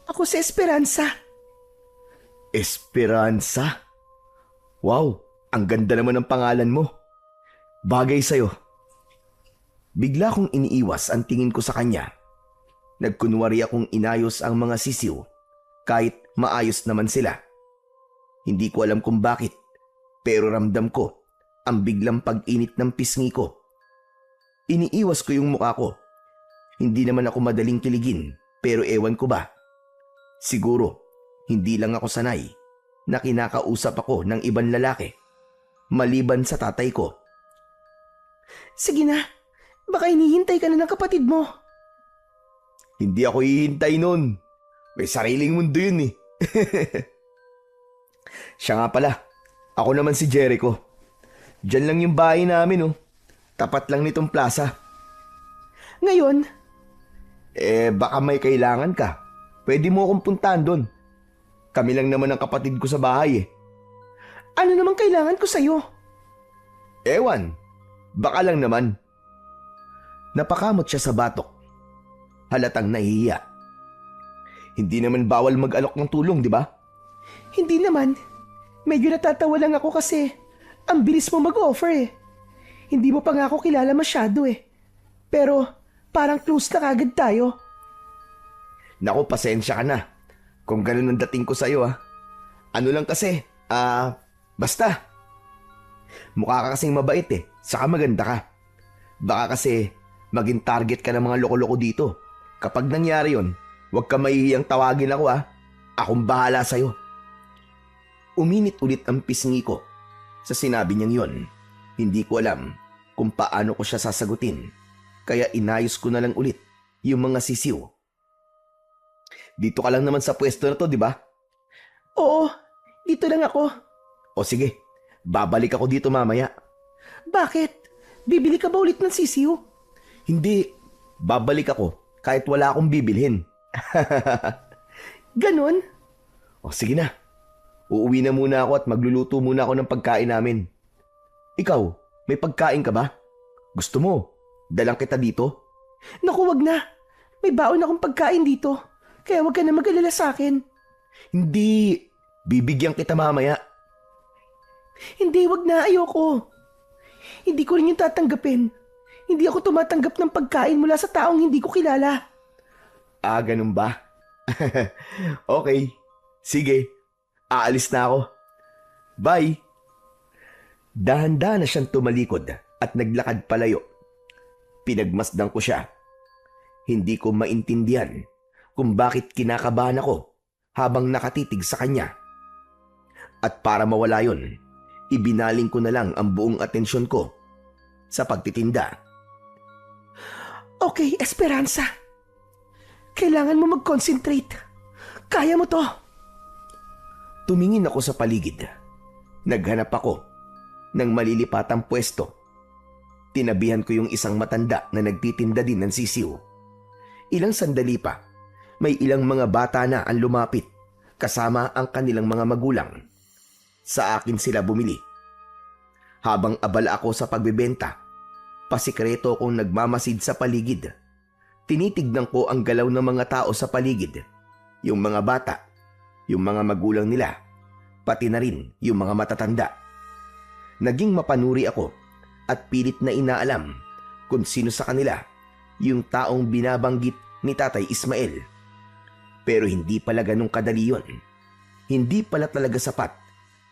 Ako si Esperanza. Esperanza? Wow, ang ganda naman ng pangalan mo. Bagay sa'yo. Bigla kong iniiwas ang tingin ko sa kanya. Nagkunwari akong inayos ang mga sisiw kahit maayos naman sila. Hindi ko alam kung bakit, pero ramdam ko ang biglang pag-init ng pisngi ko. Iniiwas ko yung mukha ko. Hindi naman ako madaling kiligin, pero ewan ko ba. Siguro, hindi lang ako sanay na kinakausap ako ng ibang lalaki, maliban sa tatay ko. Sige na, baka hinihintay ka na ng kapatid mo. Hindi ako hihintay nun. May sariling mundo yun eh. Siya nga pala, ako naman si Jericho. Diyan lang yung bahay namin oh. Tapat lang nitong plaza. Ngayon, Baka may kailangan ka. Pwede mo akong puntahan doon. Kami lang naman ang kapatid ko sa bahay eh. ano namang kailangan ko sa'yo? Ewan, baka lang naman. Napakamot siya sa batok. Halatang nahihiya. Hindi naman bawal mag-alok ng tulong, di ba? Hindi naman. Medyo natatawa lang ako kasi ang bilis mo mag-offer eh. Hindi mo pa nga ako kilala masyado eh. Pero parang close na kagad tayo. Naku, pasensya ka na. Kung ganun ang dating ko sa'yo ah. Ano lang kasi, basta. Mukha ka kasing mabait eh, saka maganda ka. Baka kasi maging target ka ng mga loko-loko dito. Kapag nangyari yon, huwag ka mahihiyang tawagin ako ah. Akong bahala sa'yo. Uminit ulit ang pisngi ko sa sinabi niyang yon. Hindi ko alam kung paano ko siya sasagutin. Kaya inayos ko na lang ulit yung mga sisiw. Dito ka lang naman sa pwesto na to, di ba? Oo, dito lang ako. O sige, babalik ako dito mamaya. Bakit? Bibili ka ba ulit ng sisiw? Hindi, babalik ako kahit wala akong bibilhin. Ganon? O sige na, uuwi na muna ako at magluluto muna ako ng pagkain namin. Ikaw, may pagkain ka ba? Gusto mo, dalang kita dito? Naku, wag na. May baon akong pagkain dito. Kaya wag ka na mag-alala sa akin. Hindi, bibigyan kita mamaya. Hindi, wag na. Ayoko. Hindi ko rin yung tatanggapin. Hindi ako tumatanggap ng pagkain mula sa taong hindi ko kilala. Ah, ganun ba? Okay, sige, aalis na ako. Bye! Dahan-dahan na siyang tumalikod at naglakad palayo. Pinagmasdan ko siya. Hindi ko maintindihan kung bakit kinakabahan ako habang nakatitig sa kanya. At para mawala yon, ibinaling ko na lang ang buong atensyon ko sa pagtitinda. Okay, Esperanza. Kailangan mo mag-concentrate. Kaya mo to. Tumingin ako sa paligid. Naghanap ako ng malilipatang pwesto. Tinabihan ko yung isang matanda na nagtitinda din ng sisiw. Ilang sandali pa, may ilang mga bata na ang lumapit kasama ang kanilang mga magulang. Sa akin sila bumili. Habang abala ako sa pagbebenta, pasikreto akong nagmamasid sa paligid. Tinitignan ko ang galaw ng mga tao sa paligid. Yung mga bata, yung mga magulang nila, pati na rin yung mga matatanda. Naging mapanuri ako at pilit na inaalam kung sino sa kanila yung taong binabanggit ni Tatay Ismael. Pero hindi pala ganun kadali yun. Hindi pala talaga sapat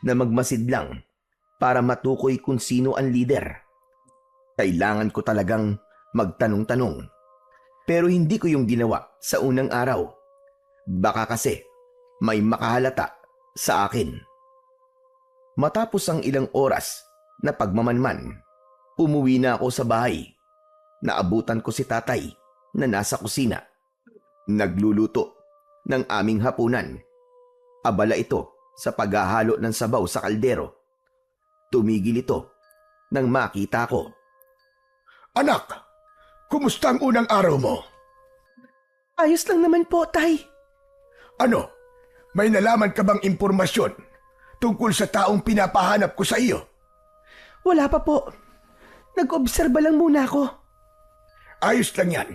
na magmasid lang para matukoy kung sino ang leader. Kailangan ko talagang magtanong-tanong. Pero hindi ko yung ginawa sa unang araw. Baka kasi may makahalata sa akin. Matapos ang ilang oras na pagmamanman, umuwi na ako sa bahay. Naabutan ko si tatay na nasa kusina. Nagluluto ng aming hapunan. Abala ito sa paghahalo ng sabaw sa kaldero. Tumigil ito nang makita ko. Anak, kumusta ang unang araw mo? Ayos lang naman po, Tay. Ano, may nalaman ka bang impormasyon tungkol sa taong pinapahanap ko sa iyo? Wala pa po. Nag-obserba lang muna ako. Ayos lang yan.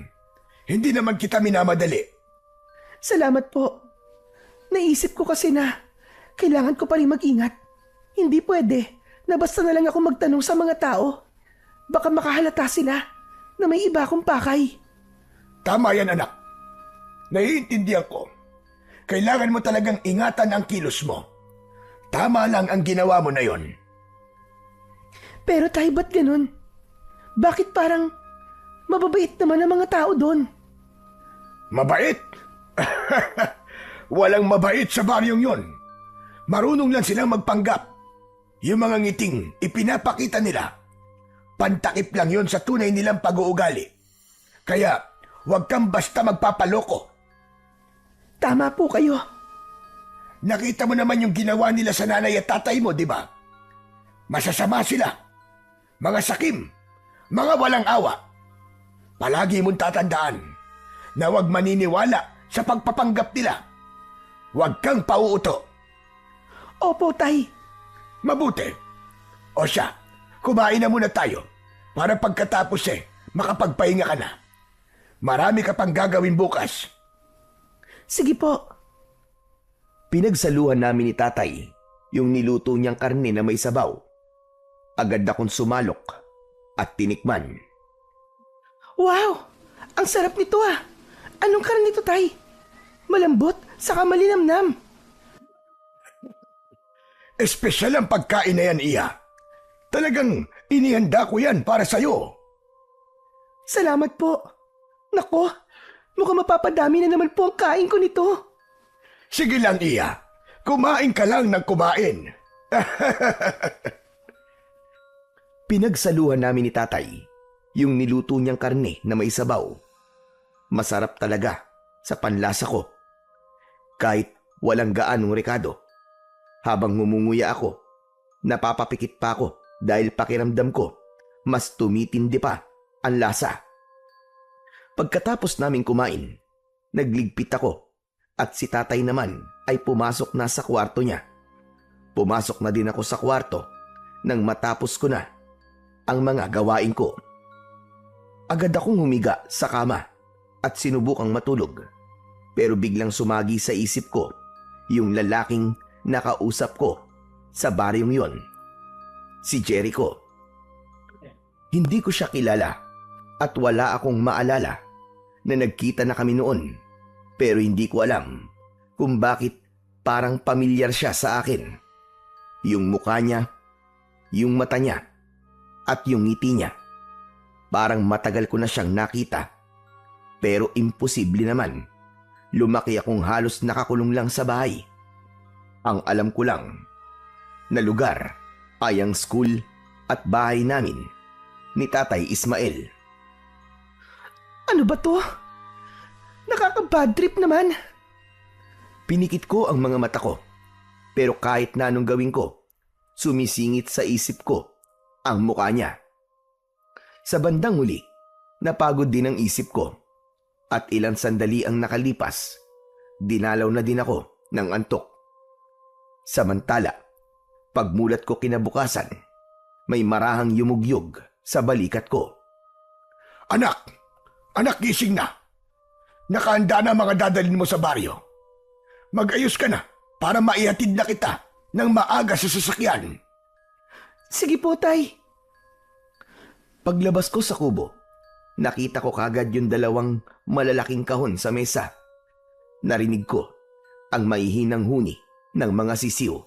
Hindi naman kita minamadali. Salamat po. Naisip ko kasi na kailangan ko pa rin mag-ingat. Hindi pwede na basta na lang ako magtanong sa mga tao. Baka makahalata sila na may iba akong pakay. Tama yan, anak. Naiintindihan ko. Kailangan mo talagang ingatan ang kilos mo. Tama lang ang ginawa mo na yon. Pero tay, ba't ganun? Bakit parang mababait naman ang mga tao doon? Mabait? Walang mabait sa baryong yon. Marunong lang silang magpanggap. Yung mga ngiting ipinapakita nila, pantakip lang yon sa tunay nilang pag-uugali. Kaya, huwag kang basta magpapaloko. Tama po kayo. Nakita mo naman yung ginawa nila sa nanay at tatay mo, di ba? Masasama sila. Mga sakim. Mga walang awa. Palagi mong tatandaan na huwag maniniwala sa pagpapanggap nila. Huwag kang pauuto. Opo, tay. Mabuti. O siya, kumain na muna tayo para pagkatapos makapagpahinga ka na. Marami ka pang gagawin bukas. Sige po. Pinagsaluhan namin ni tatay yung niluto niyang karne na may sabaw. Agad akong sumalok at tinikman. Wow! Ang sarap nito ah. Anong karne nito, tay? Malambot, saka malinamnam. Espesyal ang pagkain na yan, Iya. Talagang inihanda ko yan para sa'yo. Salamat po. Nako, mukhang mapapadami na naman po ang kain ko nito. Sige lang, Iya. Kumain ka lang ng kumain. Pinagsaluhan namin ni tatay yung niluto niyang karne na may sabaw. Masarap talaga sa panlasa ko. Kahit walang gaanong rekado. Habang ngumunguya ako, napapapikit pa ako dahil pakiramdam ko mas tumitindi pa ang lasa. Pagkatapos naming kumain, nagligpit ako at si tatay naman ay pumasok na sa kwarto niya. Pumasok na din ako sa kwarto nang matapos ko na ang mga gawain ko. Agad akong humiga sa kama at sinubukang matulog. Pero biglang sumagi sa isip ko yung lalaking nakausap ko sa baryong yon. Si Jericho. Hindi ko siya kilala at wala akong maalala na nagkita na kami noon. Pero hindi ko alam kung bakit parang pamilyar siya sa akin. Yung mukha niya, yung mata niya, at yung ngiti niya. Parang matagal ko na siyang nakita. Pero imposible naman. Lumaki akong halos nakakulong lang sa bahay. Ang alam ko lang na lugar ay ang school at bahay namin ni Tatay Ismael. Ano ba to? Nakaka-bad trip naman. Pinikit ko ang mga mata ko. Pero kahit na anong gawin ko, sumisingit sa isip ko ang mukha niya. Sa bandang huli, napagod din ang isip ko. At ilang sandali ang nakalipas, dinalaw na din ako ng antok. Samantala, pagmulat ko kinabukasan, may marahang yumugyog sa balikat ko. Anak! Anak, gising na! Nakahanda na mga dadalhin mo sa baryo. Mag-ayos ka na para maihatid na kita ng maaga sa sasakyan. Sige po, tay. Paglabas ko sa kubo, nakita ko kagad yung dalawang malalaking kahon sa mesa. Narinig ko ang maihinang huni ng mga sisiw.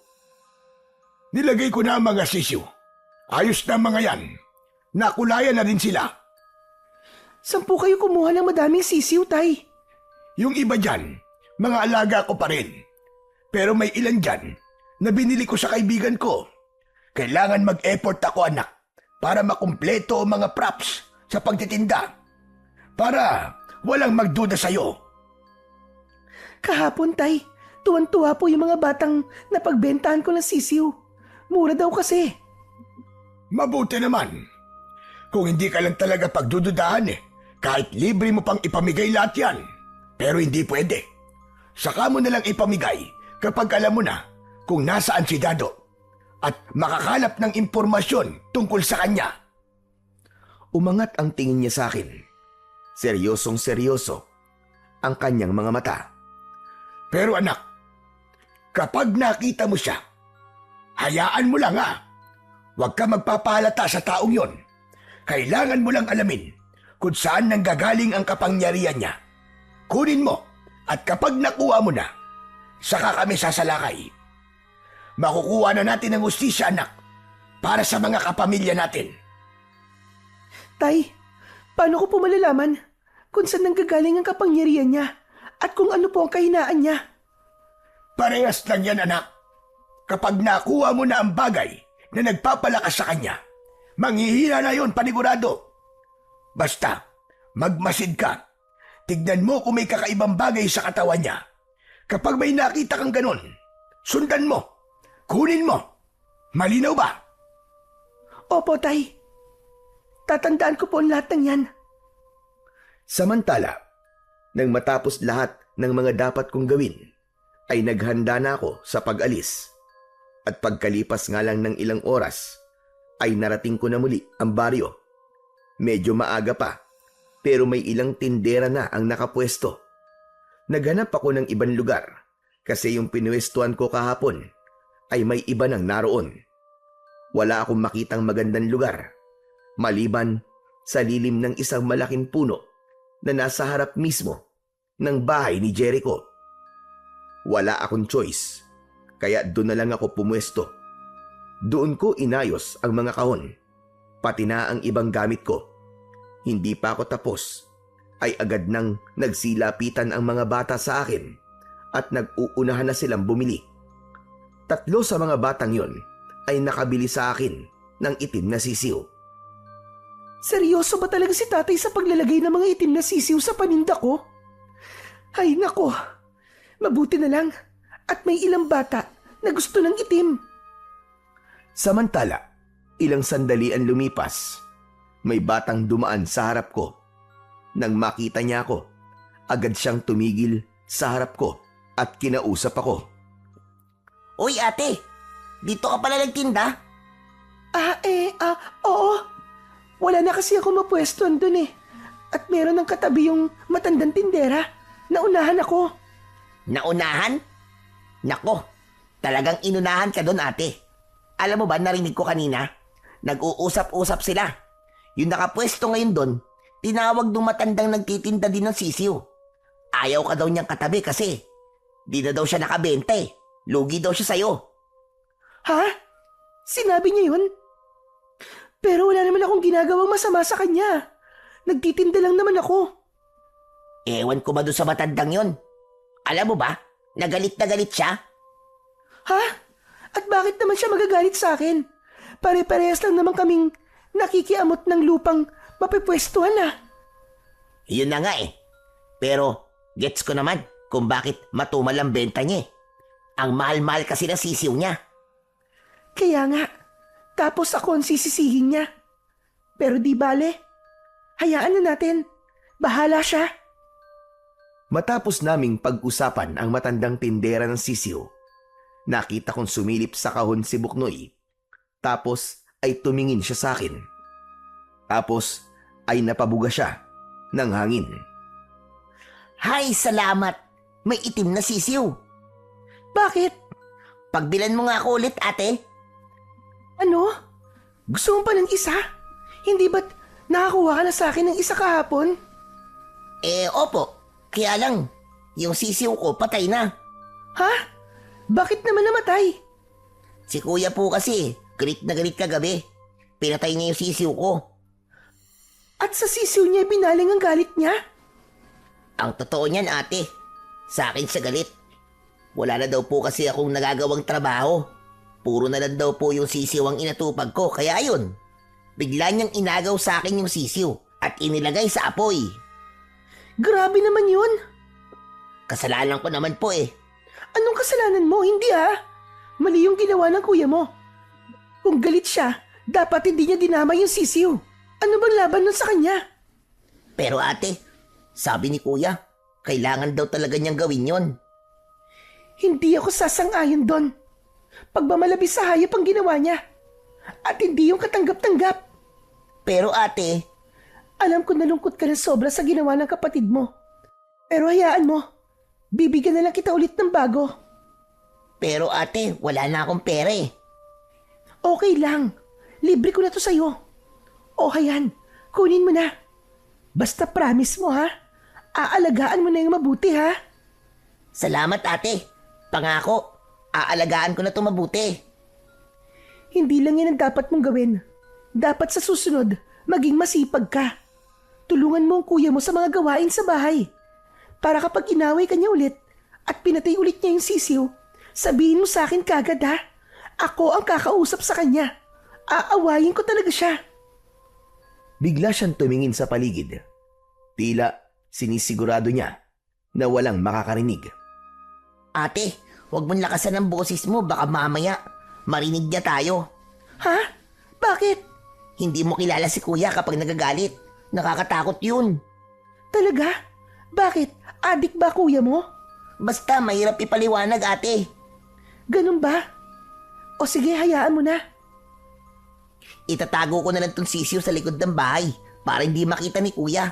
Nilagay ko na ang mga sisiw. Ayos na mga yan. Nakulayan na rin sila. Saan po kayo kumuha ng madaming sisiw, tay? Yung iba dyan, mga alaga ko pa rin. Pero may ilan dyan na binili ko sa kaibigan ko. Kailangan mag-effort ako, anak, para makumpleto ang mga props sa pagtitinda. Para walang magduda sa'yo. Kahapon, tay, tuwan-tuwa po yung mga batang napagbentahan ko ng sisiw. Mura daw kasi. Mabuti naman. Kung hindi ka lang talaga pagdududahan kahit libre mo pang ipamigay lahat yan. Pero hindi pwede. Saka mo nalang ipamigay kapag alam mo na kung nasaan si Dado at makakalap ng impormasyon tungkol sa kanya. Umangat ang tingin niya sa akin. Seryosong seryoso ang kanyang mga mata. Pero anak, kapag nakita mo siya, Hayaan mo lang Huwag ka magpapahalata sa taong yon. Kailangan mo lang alamin kung saan nanggagaling ang kapangyarihan niya. Kunin mo at kapag nakuha mo na, saka kami sasalakay. Makukuha na natin ang hustisya, anak, para sa mga kapamilya natin. Tay, paano ko po malalaman kung saan nanggagaling ang kapangyarihan niya at kung ano po ang kahinaan niya? Parehas lang yan, anak. Kapag nakuha mo na ang bagay na nagpapalakas sa kanya, manghihina na yon panigurado. Basta, magmasid ka. Tignan mo kung may kakaibang bagay sa katawan niya. Kapag may nakita kang ganon, sundan mo. Kunin mo. Malinaw ba? Opo, Tay. Tatandaan ko po ang lahat ng yan. Samantala, nang matapos lahat ng mga dapat kong gawin, ay naghanda na ako sa pag-alis. At pagkalipas nga lang ng ilang oras, ay narating ko na muli ang baryo. Medyo maaga pa, pero may ilang tindera na ang nakapwesto. Naghanap ako ng ibang lugar kasi yung pinwestuhan ko kahapon ay may iba nang naroon. Wala akong makitang magandang lugar, maliban sa lilim ng isang malaking puno na nasa harap mismo ng bahay ni Jericho. Wala akong choice, kaya doon na lang ako pumwesto. Doon ko inayos ang mga kahon, pati na ang ibang gamit ko. Hindi pa ako tapos, ay agad nang nagsilapitan ang mga bata sa akin at nag-uunahan na silang bumili. 3 sa mga batang yon ay nakabili sa akin ng itim na sisiw. Seryoso ba talaga si tatay sa paglalagay ng mga itim na sisiw sa paninda ko? Ay nako, mabuti na lang at may ilang bata na gusto ng itim. Samantala, ilang sandali ang lumipas. May batang dumaan sa harap ko. Nang makita niya ako, agad siyang tumigil sa harap ko at kinausap ako. Uy ate, dito ka pala nagtinda? Oo. Wala na kasi ako mapwestuhan dun eh. At meron ng katabi yung matandang tindera. Naunahan ako. Naunahan? Nako, talagang inunahan ka doon ate. Alam mo ba, narinig ko kanina, nag-uusap-usap sila. Yung nakapwesto ngayon doon, tinawag nung matandang nagtitinda din ng sisiw. Ayaw ka daw niyang katabi kasi di na daw siya nakabenta eh. Lugi daw siya sa'yo. Ha? Sinabi niya yun? Pero wala naman akong ginagawang masama sa kanya. Nagtitinda lang naman ako. Ewan ko ba doon sa matandang yon? Alam mo ba, nagalit na galit siya. Ha? At bakit naman siya magagalit sa akin? Pare-parehas lang naman kaming nakikiamot ng lupang mapipwestuhan Yun na nga eh. Pero gets ko naman kung bakit matumal ang benta niya eh. Ang mahal-mahal kasi ng sisiw niya. Kaya nga, tapos ako ang sisisihin niya. Pero di bale, hayaan na natin. Bahala siya. Matapos naming pag-usapan ang matandang tindera ng sisiw, nakita kong sumilip sa kahon si Buknoy. Tapos ay tumingin siya sa akin. Tapos ay napabuga siya ng hangin. Hay, salamat. May itim na sisiw. Bakit? Pagbilan mo nga ako ulit, ate. Ano? Gusto mo pa ng isa? Hindi ba't nakakuha ka na sa akin ng isa kahapon? Opo. Kaya lang, yung sisiw ko patay na. Ha? Bakit naman namatay? Si kuya po kasi, galit na galit kagabi. Pinatay niya yung sisiw ko. At sa sisiw niya binaling ang galit niya? Ang totoo niyan, ate. Sa akin siya galit. Wala na daw po kasi akong nagagawang trabaho. Puro na lang daw po yung sisiw ang inatupag ko, kaya ayun. Bigla niyang inagaw sa akin yung sisiw at inilagay sa apoy. Grabe naman yun. Kasalanan ko naman po eh. Anong kasalanan mo? Hindi Mali yung ginawa ng kuya mo. Kung galit siya, dapat hindi niya dinamay yung sisiw. Ano bang laban nun sa kanya? Pero ate, sabi ni kuya, kailangan daw talaga niyang gawin yon. Hindi ako sasang-ayon doon. Pagmamalabis sa hayop ang ginawa niya. At hindi yung katanggap-tanggap. Pero ate, alam ko nalungkot ka ng sobra sa ginawa ng kapatid mo. Pero hayaan mo, bibigyan na lang kita ulit ng bago. Pero ate, wala na akong pera eh. Okay lang. Libre ko na to sa'yo. O hayan, kunin mo na. Basta promise mo ha. Aalagaan mo na yung mabuti ha. Salamat ate. Pangako, aalagaan ko na ito mabuti. Hindi lang yan ang dapat mong gawin. Dapat sa susunod, maging masipag ka. Tulungan mo ang kuya mo sa mga gawain sa bahay. Para kapag inaway ka niya ulit at pinatay ulit niya yung sisiw, sabihin mo sa akin kagad ha. Ako ang kakausap sa kanya. Aawayin ko talaga siya. Bigla siyang tumingin sa paligid. Tila sinisigurado niya na walang makakarinig. Ate, huwag mong lakasan ang boses mo, baka mamaya marinig niya tayo. Ha? Bakit? Hindi mo kilala si kuya kapag nagagalit. Nakakatakot yun. Talaga? Bakit? Adik ba kuya mo? Basta mahirap ipaliwanag ate. Ganun ba? O sige, hayaan mo na. Itatago ko na lang tong sisiw sa likod ng bahay para hindi makita ni kuya.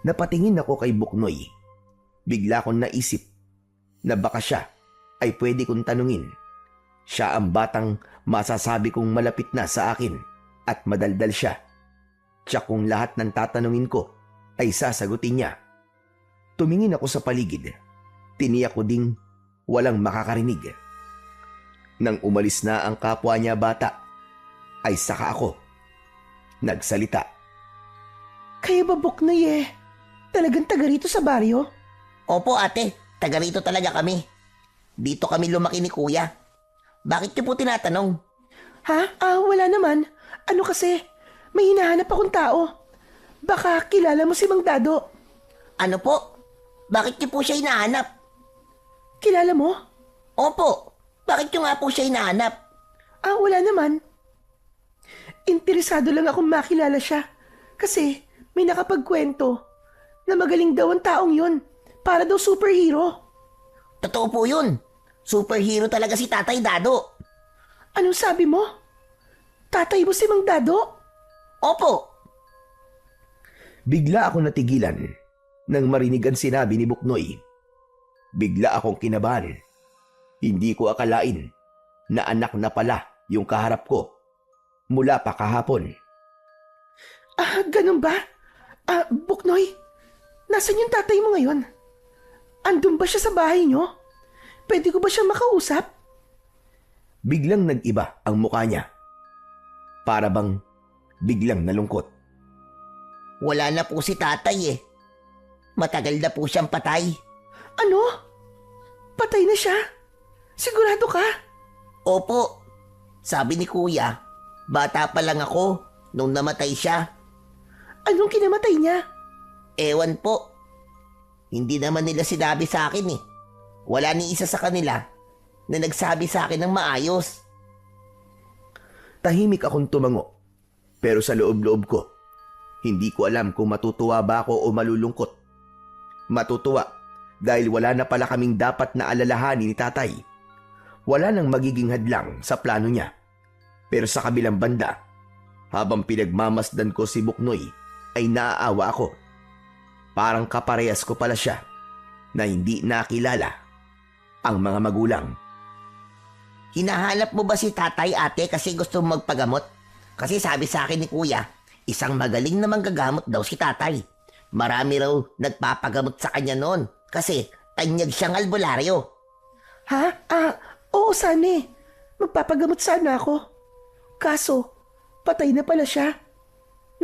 Napatingin ako kay Buknoy. Bigla kong naisip na baka siya ay pwede kong tanungin. Siya ang batang masasabi kong malapit na sa akin at madaldal siya. Tiyak kung lahat ng tatanungin ko ay sasagutin niya. Tumingin ako sa paligid. Tiniyak ko ding walang makakarinig. Nang umalis na ang kapwa niya bata, ay saka ako nagsalita. Kaya ba Buknoy eh? Talagang taga rito sa baryo? Opo ate, taga rito talaga kami. Dito kami lumaki ni kuya. Bakit niyo po tinatanong? Ha? Wala naman. Ano kasi? May hinahanap akong tao. Baka kilala mo si Mang Dado. Ano po? Bakit niyo po siya hinahanap? Kilala mo? Opo, bakit niyo nga po siya hinahanap? Wala naman. Interesado lang akong makilala siya. Kasi may nakapagkwento na magaling daw ang taong yun. Para daw superhero. Totoo po yun. Superhero talaga si Tatay Dado. Anong sabi mo? Tatay mo si Mang Dado? Opo. Bigla ako natigilan nang marinig ang sinabi ni Buknoy. Bigla akong kinabahan. Hindi ko akalain na anak na pala yung kaharap ko mula pa kahapon. Ganun ba? Buknoy, nasan yung tatay mo ngayon? Andun ba siya sa bahay niyo? Pwede ko ba siya makausap? Biglang nag-iba ang mukha niya. Para bang biglang nalungkot. Wala na po si tatay eh. Matagal na po siyang patay. Ano? Patay na siya? Sigurado ka? Opo. Sabi ni kuya, bata pa lang ako nung namatay siya. Anong kinamatay niya? Ewan po. Hindi naman nila sinabi sa akin eh. Wala ni isa sa kanila na nagsabi sa akin ng maayos. Tahimik akong tumango. Pero sa loob-loob ko, hindi ko alam kung matutuwa ba ako o malulungkot. Matutuwa dahil wala na pala kaming dapat na alalahanin ni tatay. Wala nang magiging hadlang sa plano niya. Pero sa kabilang banda, habang pinagmamasdan ko si Buknoy, ay naaawa ako. Parang kaparehas ko pala siya na hindi nakilala ang mga magulang. Hinahanap mo ba si tatay ate kasi gusto mong magpagamot? Kasi sabi sa akin ni kuya, isang magaling na manggagamot daw si tatay. Marami raw nagpapagamot sa kanya noon kasi tanyag siyang albularyo. Ha? Oo sana eh. Magpapagamot sana ako. Kaso, patay na pala siya.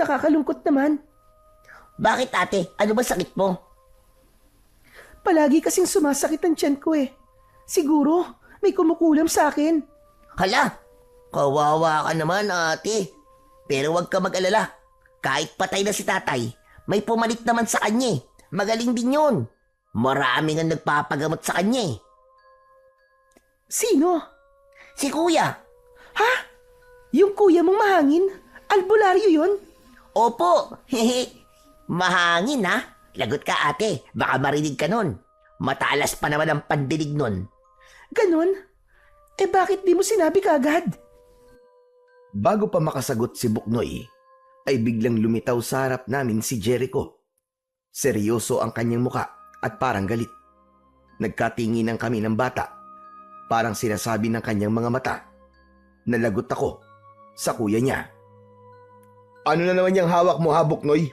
Nakakalungkot naman. Bakit ate? Ano ba sakit mo? Palagi kasing sumasakit ang tiyan ko eh. Siguro, may kumukulam sa akin. Hala, kawawa ka naman ate. Pero huwag ka mag-alala. Kahit patay na si tatay, may pumalit naman sa kanya eh. Magaling din yun. Marami nga nagpapagamot sa kanya eh. Sino? Si kuya. Ha? Yung kuya mong mahangin? Albularyo yun? Opo, hehe. Mahangin ha. Lagot ka ate, baka marinig ka nun. Matalas pa naman ang pandinig nun. Ganon? Bakit di mo sinabi kaagad? Bago pa makasagot si Buknoy, ay biglang lumitaw sa harap namin si Jericho. Seryoso ang kanyang muka at parang galit. Nagkatinginan kami ng bata. Parang sinasabi ng kanyang mga mata, Nalagot ako sa kuya niya. Ano na naman yung hawak mo, ha, Buknoy?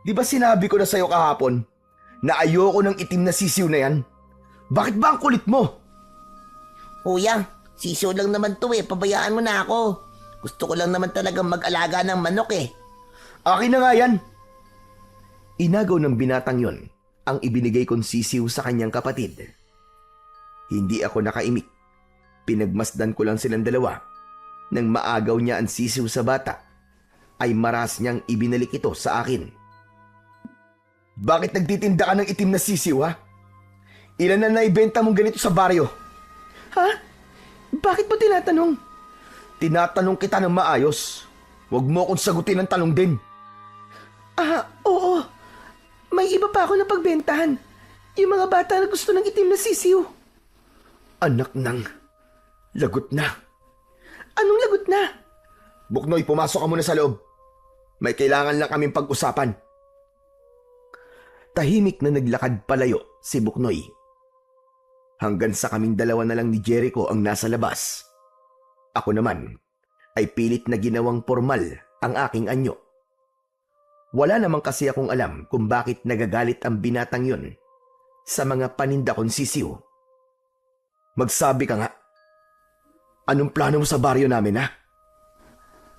Di ba sinabi ko na sa'yo kahapon na ayoko ng itim na sisiw na yan? Bakit ba ang kulit mo? Kuya, sisiw lang naman to eh. Pabayaan mo na ako. Gusto ko lang naman talagang mag-alaga ng manok eh. Akin na nga yan. Inagaw ng binatang yon ang ibinigay kong sisiw sa kanyang kapatid. Hindi ako nakaimik. Pinagmasdan ko lang silang dalawa. Nang maagaw niya ang sisiw sa bata, ay maras niyang ibinalik ito sa akin. Bakit nagtitinda ka ng itim na sisiw, ha? Ilan na naibenta mong ganito sa baryo? Ha? Bakit mo tinatanong? Tinatanong kita ng maayos. Huwag mo akong sagutin ng tanong din. Oo. May iba pa ako na pagbentahan. Yung mga bata na gusto ng itim na sisiw. Anak ng... lagot na. Anong lagot na? Buknoy, pumasok ka muna sa loob. May kailangan lang kaming pag-usapan. Tahimik na naglakad palayo si Buknoy. Hanggang sa kaming dalawa na lang ni Jericho ang nasa labas. Ako naman ay pilit na ginawang formal ang aking anyo. Wala naman kasi akong alam kung bakit nagagalit ang binatang yon sa mga paninda kong sisiw. Magsabi ka nga. Anong plano mo sa baryo namin, ha?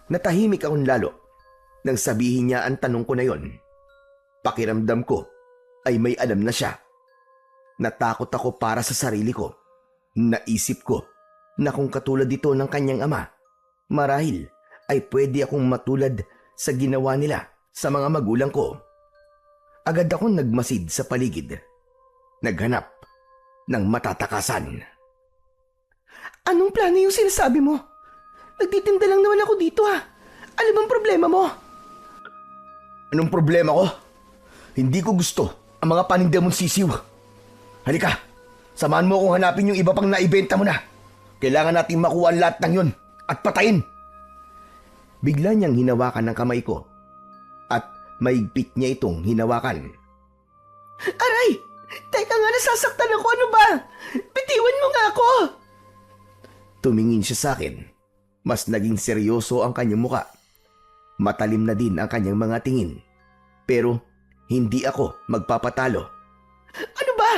Natahimik akong lalo nang sabihin niya ang tanong ko na yon. Pakiramdam ko ay may alam na siya. Natakot ako para sa sarili ko. Naisip ko na kung katulad ito ng kanyang ama, marahil ay pwede akong matulad sa ginawa nila sa mga magulang ko. Agad akong nagmasid sa paligid. Naghanap ng matatakasan. Anong plano yung sinasabi mo? Nagtitinda lang naman ako dito, ha? Ano bang problema mo? Anong problema ko? Hindi ko gusto ang mga paninda mong sisiw. Halika, samahan mo akong hanapin yung iba pang naibenta mo na. Kailangan natin makuha ang lahat ng yun at patayin. Bigla niyang hinawakan ng kamay ko at maigpit niya itong hinawakan. Aray! Teka nga, nasasaktan ako. Ano ba? Bitiwan mo nga ako! Tumingin siya sa akin. Mas naging seryoso ang kanyang muka. Matalim na din ang kanyang mga tingin. Pero hindi ako magpapatalo. Ano ba?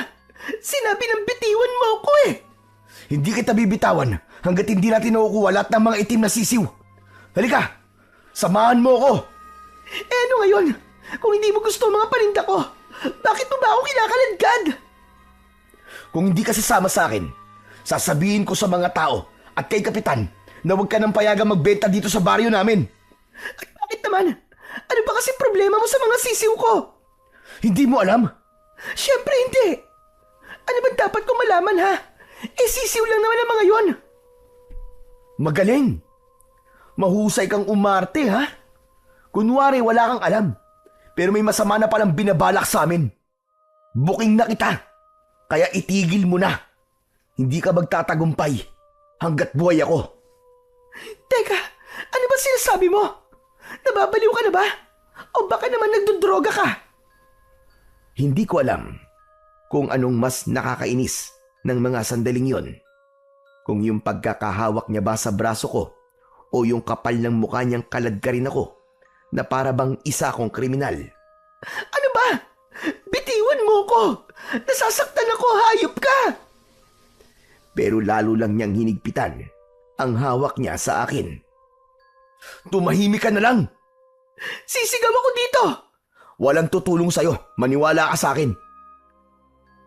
Sinabi ng bitiwan mo ako eh! Hindi kita bibitawan hanggat hindi natin nakukuha lahat ng mga itim na sisiw. Halika! Samahan mo ako! Eh ano ngayon? Kung hindi mo gusto ang mga paninda ko, bakit mo ba ako kinakaladkad? Kung hindi ka sasama sa akin, sasabihin ko sa mga tao at kay Kapitan na huwag ka nang payagang magbenta dito sa baryo namin. At bakit naman? Ano ba kasi problema mo sa mga sisiw ko? Hindi mo alam? Siyempre hindi. Ano ba dapat kong malaman, ha? Eh sisiw lang naman ang mga yon. Magaling. Mahusay kang umarte, ha? Kunwari wala kang alam, pero may masama na palang binabalak sa amin. Buking na kita, kaya itigil mo na. Hindi ka magtatagumpay hanggat buhay ako. Teka, ano ba sinasabi mo? Nababaliw ka na ba? O baka naman nagdodroga ka? Hindi ko alam kung anong mas nakakainis ng mga sandaling yon. Kung yung pagkakahawak niya ba sa braso ko o yung kapal ng mukha niyang kaladkarin ako na para bang isa akong kriminal. Ano ba? Bitiwan mo ko! Nasasaktan ako, hayop ka! Pero lalo lang niyang hinigpitan ang hawak niya sa akin. Tumahimik ka na lang! Sisigaw ako dito! Walang tutulong sa'yo, maniwala ka sa akin.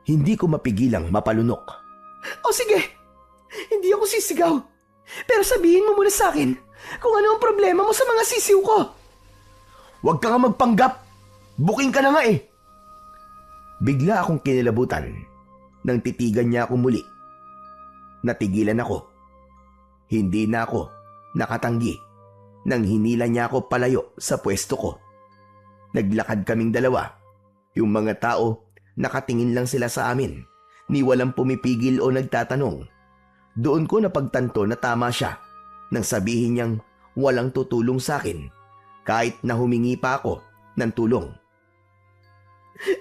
Hindi ko mapigilang mapalunok. O sige, hindi ako sisigaw. Pero sabihin mo muna sa akin kung ano ang problema mo sa mga sisiw ko. Huwag ka nga magpanggap. Buking ka na nga eh. Bigla akong kinilabutan nang titigan niya ako muli. Natigilan ako. Hindi na ako nakatanggi nang hinila niya ako palayo sa pwesto ko. Naglakad kaming dalawa. Yung mga tao, nakatingin lang sila sa amin. Ni walang pumipigil o nagtatanong. Doon ko napagtanto na tama siya nang sabihin niyang walang tutulong sa akin kahit na humingi pa ako ng tulong.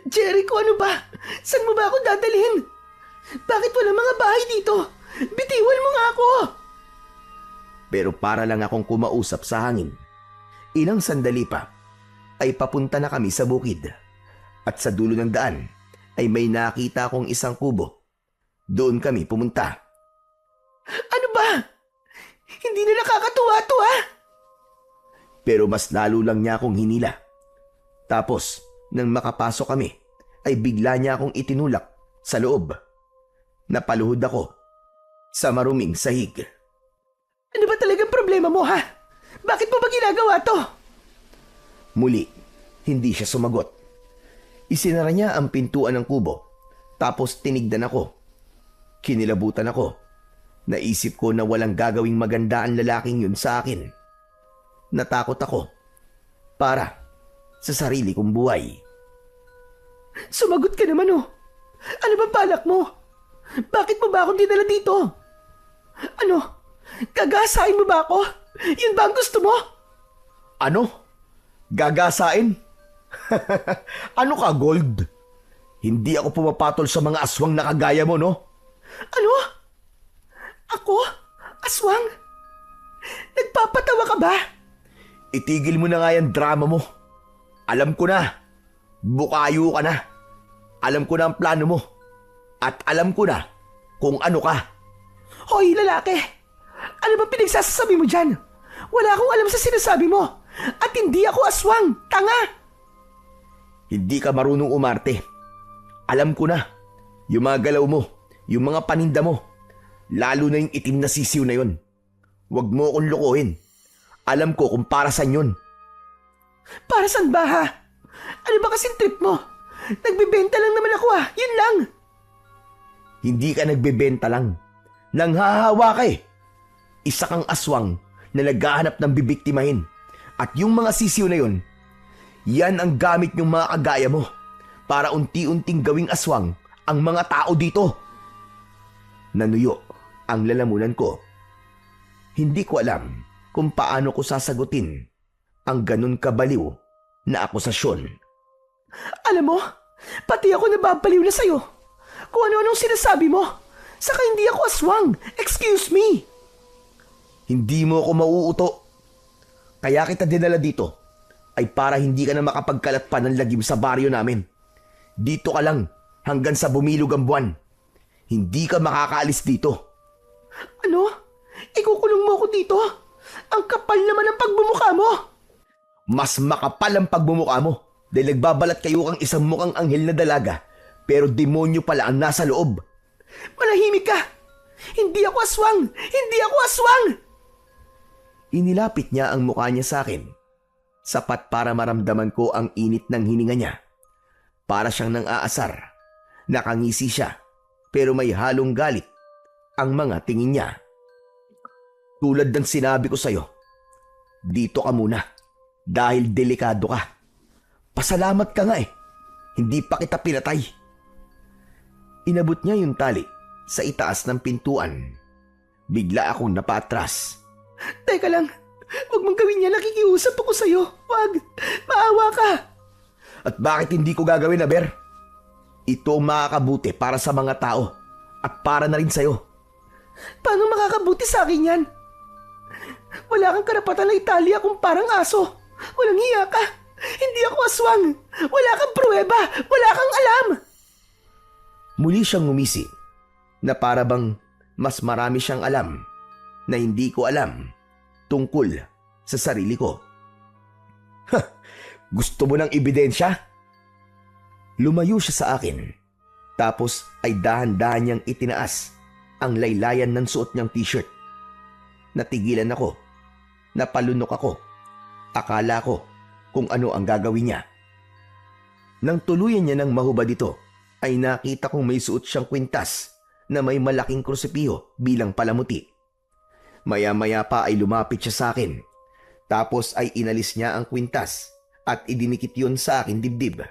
Jericho, ano ba? Saan mo ba ako dadalhin? Bakit walang mga bahay dito? Bitiwan mo nga ako! Pero para lang akong kumausap sa hangin. Ilang sandali pa ay papunta na kami sa bukid. At sa dulo ng daan ay may nakita akong isang kubo. Doon kami pumunta. Ano ba? Hindi na nakakatuwa to ha? Pero mas lalo lang niya akong hinila. Tapos, nang makapasok kami, ay bigla niya akong itinulak sa loob. Napaluhod ako sa maruming sahig. Ano ba talagang problema mo ha? Bakit mo ba ginagawa to? Muli, hindi siya sumagot. Isinara niya ang pintuan ng kubo, tapos tinignan ako. Kinilabutan ako. Naisip ko na walang gagawing maganda ang lalaking yun sa akin. Natakot ako para sa sarili kong buhay. Sumagot ka naman oh. Ano bang balak mo? Bakit mo ba akong dinala dito? Ano? Gagasain mo ba ako? Yun ba ang gusto mo? Ano? Gagasain? Ano ka, Gold? Hindi ako pumapatol sa mga aswang na kagaya mo, no? Ano? Ako? Aswang? Nagpapatawa ka ba? Itigil mo na nga yung drama mo. Alam ko na. Bukayo ka na. Alam ko na ang plano mo. At alam ko na kung ano ka. Hoy, lalaki! Ano ba pinagsasasabi mo dyan? Wala akong alam sa sinasabi mo. At hindi ako aswang. Tanga! Hindi ka marunong umarte. Alam ko na. Yung mga galaw mo, yung mga paninda mo, lalo na yung itim na sisiw na yun. Huwag mo akong lokohin. Alam ko kung para saan yun. Para saan ba ha? Ano ba kasing trip mo? Nagbibenta lang naman ako ha. Yun lang. Hindi ka nagbebenta lang. Nanghahawa ka eh. Isa kang aswang na naghahanap ng bibiktimahin. At yung mga sisiw na yun, yan ang gamit yung mga kagaya mo para unti-unting gawing aswang ang mga tao dito. Nanuyo ang lalamunan ko. Hindi ko alam kung paano ko sasagutin ang ganun kabaliw na akusasyon. Alam mo, pati ako nababaliw na sa'yo. Kung ano-anong sinasabi mo. Saka hindi ako aswang. Excuse me. Hindi mo ako mauuto. Kaya kita dinala dito ay para hindi ka na makapagkalat pa ng lagim sa baryo namin. Dito ka lang hanggang sa bumilog ang buwan. Hindi ka makakaalis dito. Ano? Ikukulong mo ako dito? Ang kapal naman ng pagbumukha mo. Mas makapal ang pagbumukha mo dahil nagbabalat kayo kang isang mukhang anghel na dalaga pero demonyo pala ang nasa loob. Manahimik ka. Hindi ako aswang. Hindi ako aswang. Inilapit niya ang mukha niya sa akin. Sapat para maramdaman ko ang init ng hininga niya. Para siyang nang aasar. Nakangisi siya pero may halong galit ang mga tingin niya. Tulad ng sinabi ko sa'yo, dito ka muna dahil delikado ka. Pasalamat ka nga eh. Hindi pa kita pinatay. Inabot niya yung tali sa itaas ng pintuan. Bigla akong napatras. Teka lang. Huwag mong gawin niya. Nakikiusap ako sa'yo. Huwag. Maawa ka. At bakit hindi ko gagawin, Aber? Ito ang makakabuti para sa mga tao at para na rin sa'yo. Paano makakabuti sa akin yan? Wala kang karapatan na Italia kung parang aso. Walang hiya ka. Hindi ako aswang. Wala kang pruweba. Wala kang alam. Muli siyang ngumisi na para bang mas marami siyang alam na hindi ko alam tungkol sa sarili ko. Gusto mo ng ebidensya? Lumayo siya sa akin. Tapos ay dahan-dahan niyang itinaas ang laylayan ng suot niyang t-shirt. Natigilan ako. Napalunok ako. Akala ko kung ano ang gagawin niya. Nang tuluyan niya ng mahubad ito, ay nakita kong may suot siyang kwintas na may malaking krusipiho bilang palamuti. Maya-maya pa ay lumapit siya sa akin. Tapos ay inalis niya ang kwintas at idinikit yun sa akin dibdib.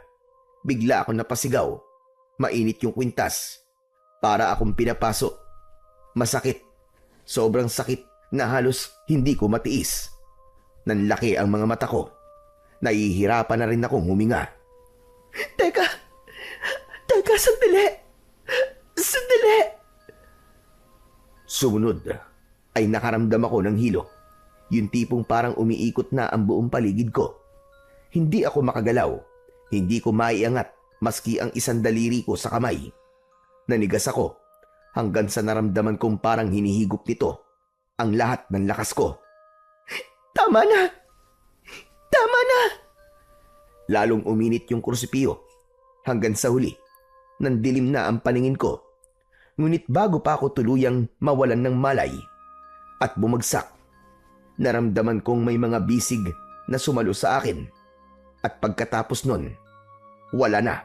Bigla akong napasigaw. Mainit yung kwintas. Para akong pinapaso. Masakit. Sobrang sakit na halos hindi ko matiis. Nanlaki ang mga mata ko. Nahihirapan na rin akong huminga. Teka, sandali. Sandali. Sumunod ay nakaramdam ako ng hilo Yung tipong parang umiikot na ang buong paligid ko. Hindi ako makagalaw. Hindi ko maiangat maski ang isang daliri ko sa kamay. Nanigas ako hanggang sa naramdaman kong parang hinihigop nito ang lahat ng lakas ko. Tama na! Tama na! Lalong uminit yung kursipiyo hanggang sa huli. Nandilim na ang paningin ko. Ngunit bago pa ako tuluyang mawalan ng malay at bumagsak, naramdaman kong may mga bisig na sumalo sa akin. At pagkatapos nun, wala na.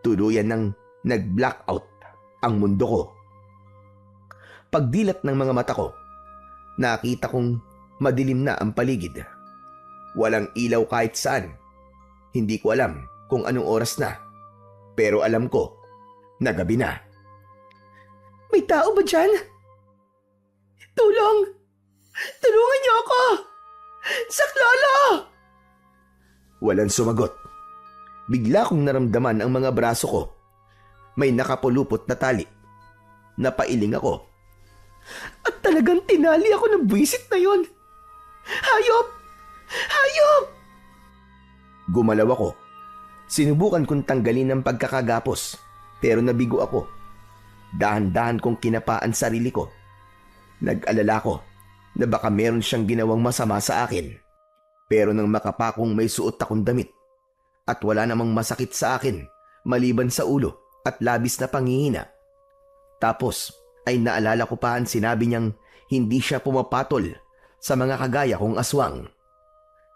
Tuluyan nang nag-blackout ang mundo ko. Pagdilat ng mga mata ko, nakita kong madilim na ang paligid. Walang ilaw kahit saan. Hindi ko alam kung anong oras na. Pero alam ko na gabi na. May tao ba dyan? Tulong! Tulungan niyo ako! Saklolo! Walang sumagot. Bigla kong naramdaman ang mga braso ko. May nakapulupot na tali. Napailing ako. At talagang tinali ako ng buwisit na yon. Hayop! Hayop! Gumalaw ako. Sinubukan kong tanggalin ang pagkakagapos, pero nabigo ako. Dahan-dahan kong kinapaan sarili ko. Nag-alala ko na baka meron siyang ginawang masama sa akin. Pero nang makapakong may suot akong damit at wala namang masakit sa akin maliban sa ulo at labis na panghihina. Tapos ay naalala ko pa ang sinabi niyang hindi siya pumapatol sa mga kagaya kong aswang.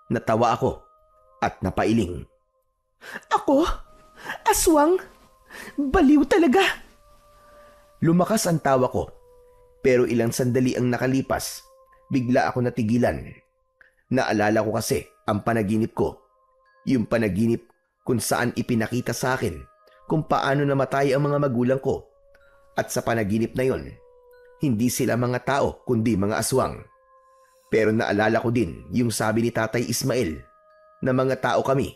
Natawa ako at napailing. Ako? Aswang? Baliw talaga! Lumakas ang tawa ko, pero ilang sandali ang nakalipas, bigla ako natigilan. Naalala ko kasi ang panaginip ko. Yung panaginip kung saan ipinakita sa akin kung paano namatay ang mga magulang ko. At sa panaginip na yon, hindi sila mga tao kundi mga aswang. Pero naalala ko din yung sabi ni Tatay Ismael na mga tao kami,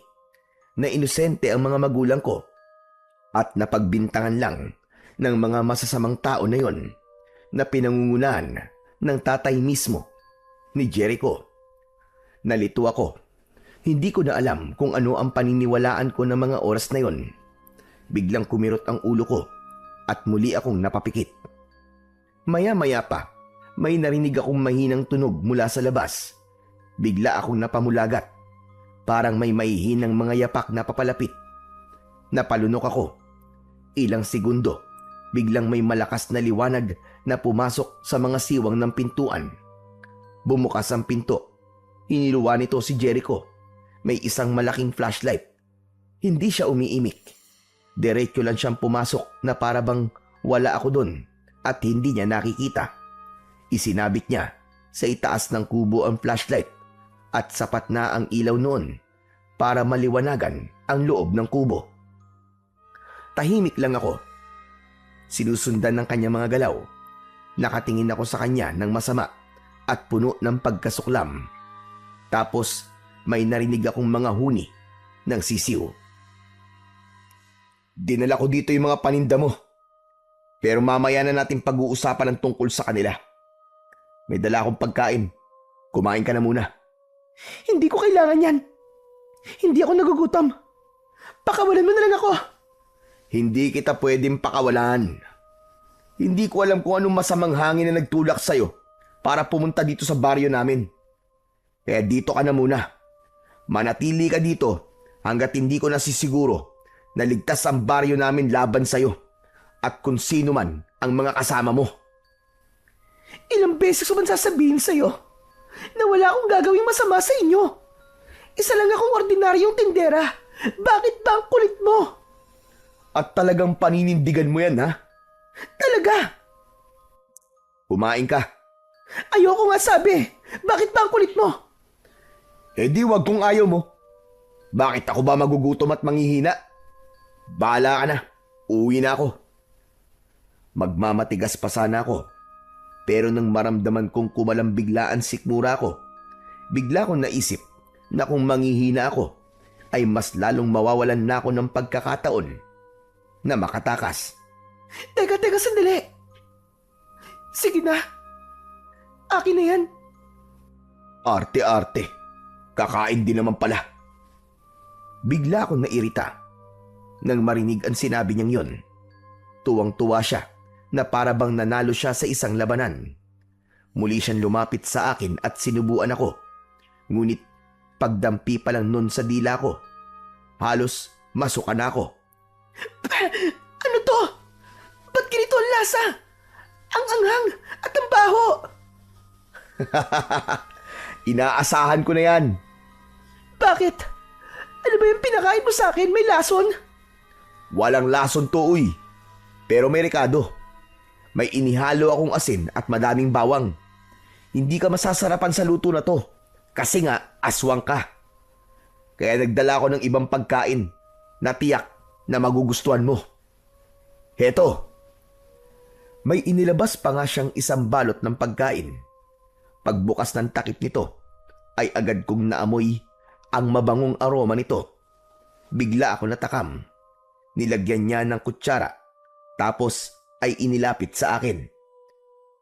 na inosente ang mga magulang ko at napagbintangan lang ng mga masasamang tao na yon na pinangungunahan ng tatay mismo ni Jericho. Nalito ako. Hindi ko na alam kung ano ang paniniwalaan ko ng mga oras na yon. Biglang kumirot ang ulo ko at muli akong napapikit. Maya-maya pa, may narinig akong mahinang tunog mula sa labas. Bigla akong napamulagat. Parang may mahihinang mga yapak na papalapit. Napalunok ako. Ilang segundo, biglang may malakas na liwanag na pumasok sa mga siwang ng pintuan. Bumukas ang pinto. Iniluwa nito si Jericho. May isang malaking flashlight. Hindi siya umiimik. Diretso lang siyang pumasok na para bang wala ako doon at hindi niya nakikita. Isinabit niya sa itaas ng kubo ang flashlight at sapat na ang ilaw noon para maliwanagan ang loob ng kubo. Tahimik lang ako. Sinusundan ng kanya mga galaw. Nakatingin ako sa kanya ng masama at puno ng pagkasuklam. Tapos may narinig akong mga huni ng sisiw. Dinala ko dito yung mga paninda mo. Pero mamaya na natin pag-uusapan ang tungkol sa kanila. May dala akong pagkain. Kumain ka na muna. Hindi ko kailangan yan. Hindi ako nagugutom. Pakawalan mo na lang ako. Hindi kita pwedeng pakawalan. Hindi ko alam kung anong masamang hangin na nagtulak sa'yo para pumunta dito sa baryo namin. Kaya dito ka na muna. Manatili ka dito hanggat hindi ko nasisiguro na ligtas ang baryo namin laban sa'yo at kung sino man ang mga kasama mo. Ilang beses ko man sasabihin sa'yo na wala akong gagawing masama sa inyo. Isa lang akong ordinaryong tindera. Bakit ba ang kulit mo? At talagang paninindigan mo yan, ha? Talaga? Kumain ka. Ayoko nga sabi. Bakit ba ang kulit mo? Eh di wag kung ayaw mo. Bakit ako ba magugutom at manghihina? Bahala ka na. Uwi na ako. Magmamatigas pa sana ako. Pero nang maramdaman kong kumalambigla ang sikmura ko, bigla kong naisip na kung manghihina ako, ay mas lalong mawawalan na ako ng pagkakataon na makatakas. Teka, sandali. Sige na. Akin na yan. Arte-arte. Kakain din naman pala. Bigla akong nairita nang marinig ang sinabi niyang yon. Tuwang-tuwa siya na para bang nanalo siya sa isang labanan. Muli siyang lumapit sa akin at sinubuan ako. Ngunit pagdampi pa lang nun sa dila ko, halos masuka na ako. Ano to? Ba't ganito ang lasa? Ang anghang at ang baho. Inaasahan ko na yan. Bakit? Ano ba yung pinakain mo sa akin? May lason? Walang lason to, uy. Pero may rekado. May inihalo akong asin at madaming bawang. Hindi ka masasarapan sa luto na to. Kasi nga, aswang ka. Kaya nagdala ako ng ibang pagkain na tiyak na magugustuhan mo. Heto. May inilabas pa nga siyang isang balot ng pagkain. Pagbukas ng takip nito, ay agad kong naamoy ang mabangong aroma nito. Bigla ako natakam. Nilagyan niya ng kutsara, tapos ay inilapit sa akin.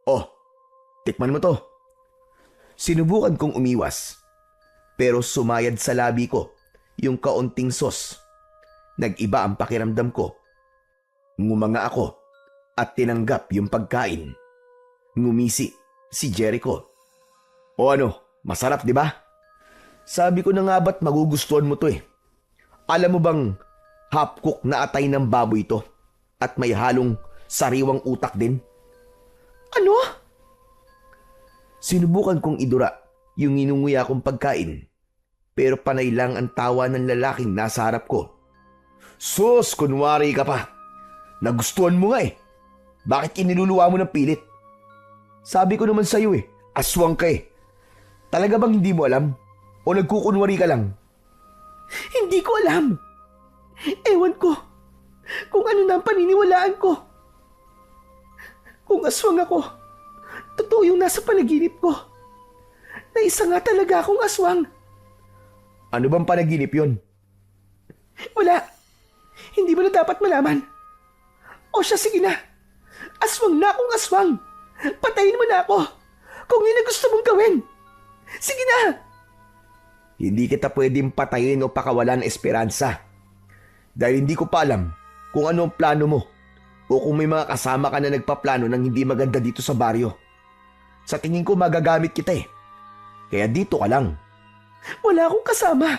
Oh, tikman mo to. Sinubukan kong umiwas, pero sumayad sa labi ko yung kaunting sos. Nag-iba ang pakiramdam ko. Ngumanga ako at tinanggap yung pagkain. Ngumisi si Jericho. O ano, masarap di ba? Sabi ko na nga ba't magugustuhan mo to eh. Alam mo bang half-cook na atay ng baboy to at may halong sariwang utak din? Ano? Sinubukan kong idura yung inunguya kong pagkain, pero panay lang ang tawa ng lalaking nasa harap ko. Sus, kunwari ka pa. Nagustuhan mo nga eh. Bakit iniluluwa mo ng pilit? Sabi ko naman sa'yo eh, aswang ka eh. Talaga bang hindi mo alam? O nagkukunwari ka lang? Hindi ko alam. Ewan ko kung ano na ang paniniwalaan ko. Kung aswang ako, totoo yung nasa panaginip ko. Na isa nga talaga akong aswang. Ano bang panaginip yon? Wala. Hindi mo na dapat malaman. O siya, sige na. Aswang na akong aswang. Patayin mo na ako kung yun ang gusto mong gawin. Sige na. Hindi kita pwedeng patayin o pakawalan ng esperansa. Dahil hindi ko pa alam kung ano ang plano mo o kung may mga kasama ka na nagpaplano ng hindi maganda dito sa baryo. Sa tingin ko magagamit kita eh. Kaya dito ka lang. Wala akong kasama.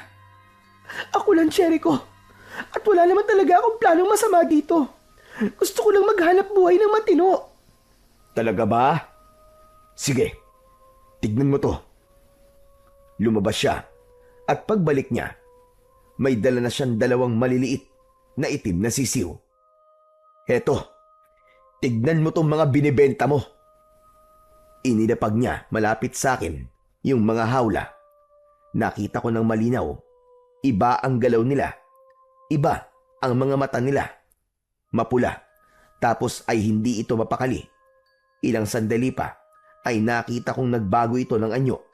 Ako lang, Jericho. At wala naman talaga akong planong masama dito. Gusto ko lang maghanap buhay ng matino. Talaga ba? Sige, tignan mo to. Lumabas siya at pagbalik niya, may dala na siyang dalawang maliliit na itim na sisiw. Heto, tignan mo tong mga binibenta mo. Inilapag niya malapit sa akin yung mga hawla. Nakita ko ng malinaw, iba ang galaw nila. Iba ang mga mata nila. Mapula, tapos ay hindi ito mapakali. Ilang sandali pa ay nakita kong nagbago ito ng anyo.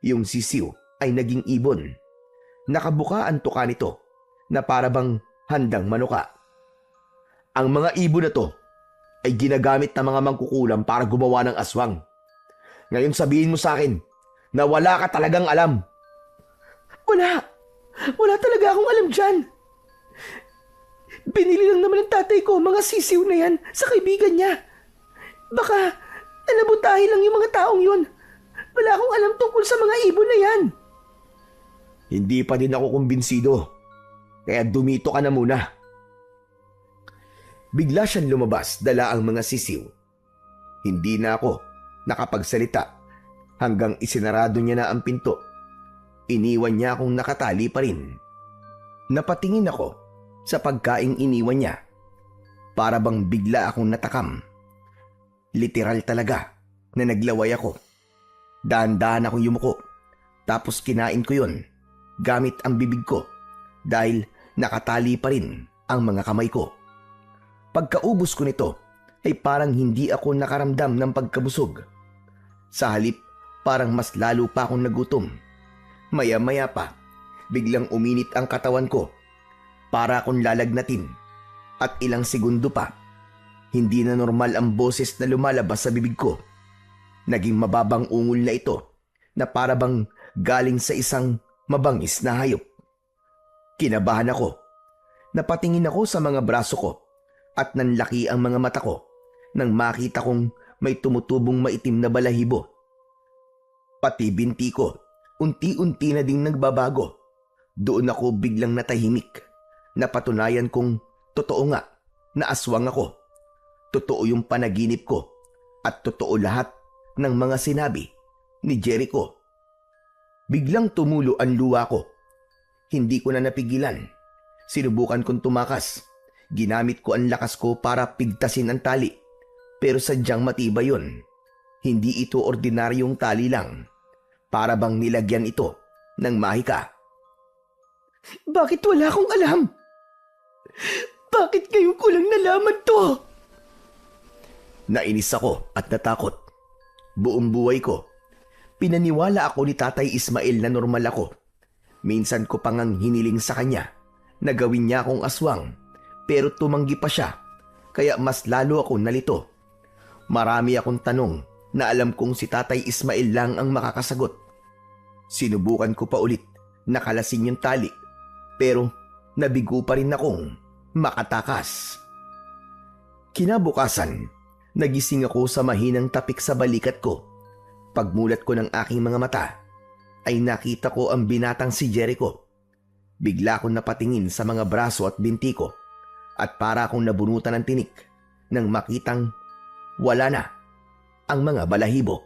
Yung sisiw ay naging ibon. Nakabuka ang tuka nito na parabang handang manuka. Ang mga ibon na to ay ginagamit ng mga mangkukulam para gumawa ng aswang. Ngayon sabihin mo sa akin na wala ka talagang alam. Wala. Wala talaga akong alam dyan. Binili lang naman ng tatay ko mga sisiw na yan sa kaibigan niya. Baka nalabutahin lang yung mga taong yun. Wala akong alam tungkol sa mga ibon na yan. Hindi pa din ako kumbinsido. Kaya dumito ka na muna. Bigla siyang lumabas, dala ang mga sisiw. Hindi na ako nakapagsalita hanggang isinarado niya na ang pinto. Iniwan niya akong nakatali pa rin. Napatingin ako sa pagkaing iniwan niya. Para bang bigla akong natakam. Literal talaga na naglaway ako. Dahan-dahan akong yumuko. Tapos kinain ko yon gamit ang bibig ko dahil nakatali pa rin ang mga kamay ko. Pagkaubos ko nito ay parang hindi ako nakaramdam ng pagkabusog. Sa halip, parang mas lalo pa akong nagutom. Maya-maya pa, biglang uminit ang katawan ko para akong lalagnatin at ilang segundo pa, hindi na normal ang boses na lumalabas sa bibig ko. Naging mababang ungol na ito na para bang galing sa isang mabangis na hayop. Kinabahan ako. Napatingin ako sa mga braso ko at nanlaki ang mga mata ko nang makita kong may tumutubong maitim na balahibo. Pati binti ko, unti-unti na ding nagbabago. Doon ako biglang natahimik. Napatunayan kong totoo nga na aswang ako. Totoo yung panaginip ko at totoo lahat ng mga sinabi ni Jericho. Biglang tumulo ang luha ko. Hindi ko na napigilan. Sinubukan kong tumakas. Ginamit ko ang lakas ko para pigtasin ang tali. Pero sadyang matibay yun. Hindi ito ordinaryong tali lang. Para bang nilagyan ito ng mahika. Bakit wala akong alam? Bakit ngayon ko lang nalaman to? Nainis ako at natakot. Buong buhay ko, pinaniwala ako ni Tatay Ismael na normal ako. Minsan ko pang ang hiniling sa kanya na gawin niya akong aswang, pero tumanggi pa siya, kaya mas lalo ako nalito. Marami akong tanong na alam kong si Tatay Ismael lang ang makakasagot. Sinubukan ko pa ulit na kalasin yung tali, pero nabigo pa rin akong makatakas. Kinabukasan, nagising ako sa mahinang tapik sa balikat ko. Pagmulat ko ng aking mga mata, ay nakita ko ang binatang si Jericho. Bigla akong napatingin sa mga braso at binti ko at para akong nabunutan ng tinik nang makitang wala na ang mga balahibo.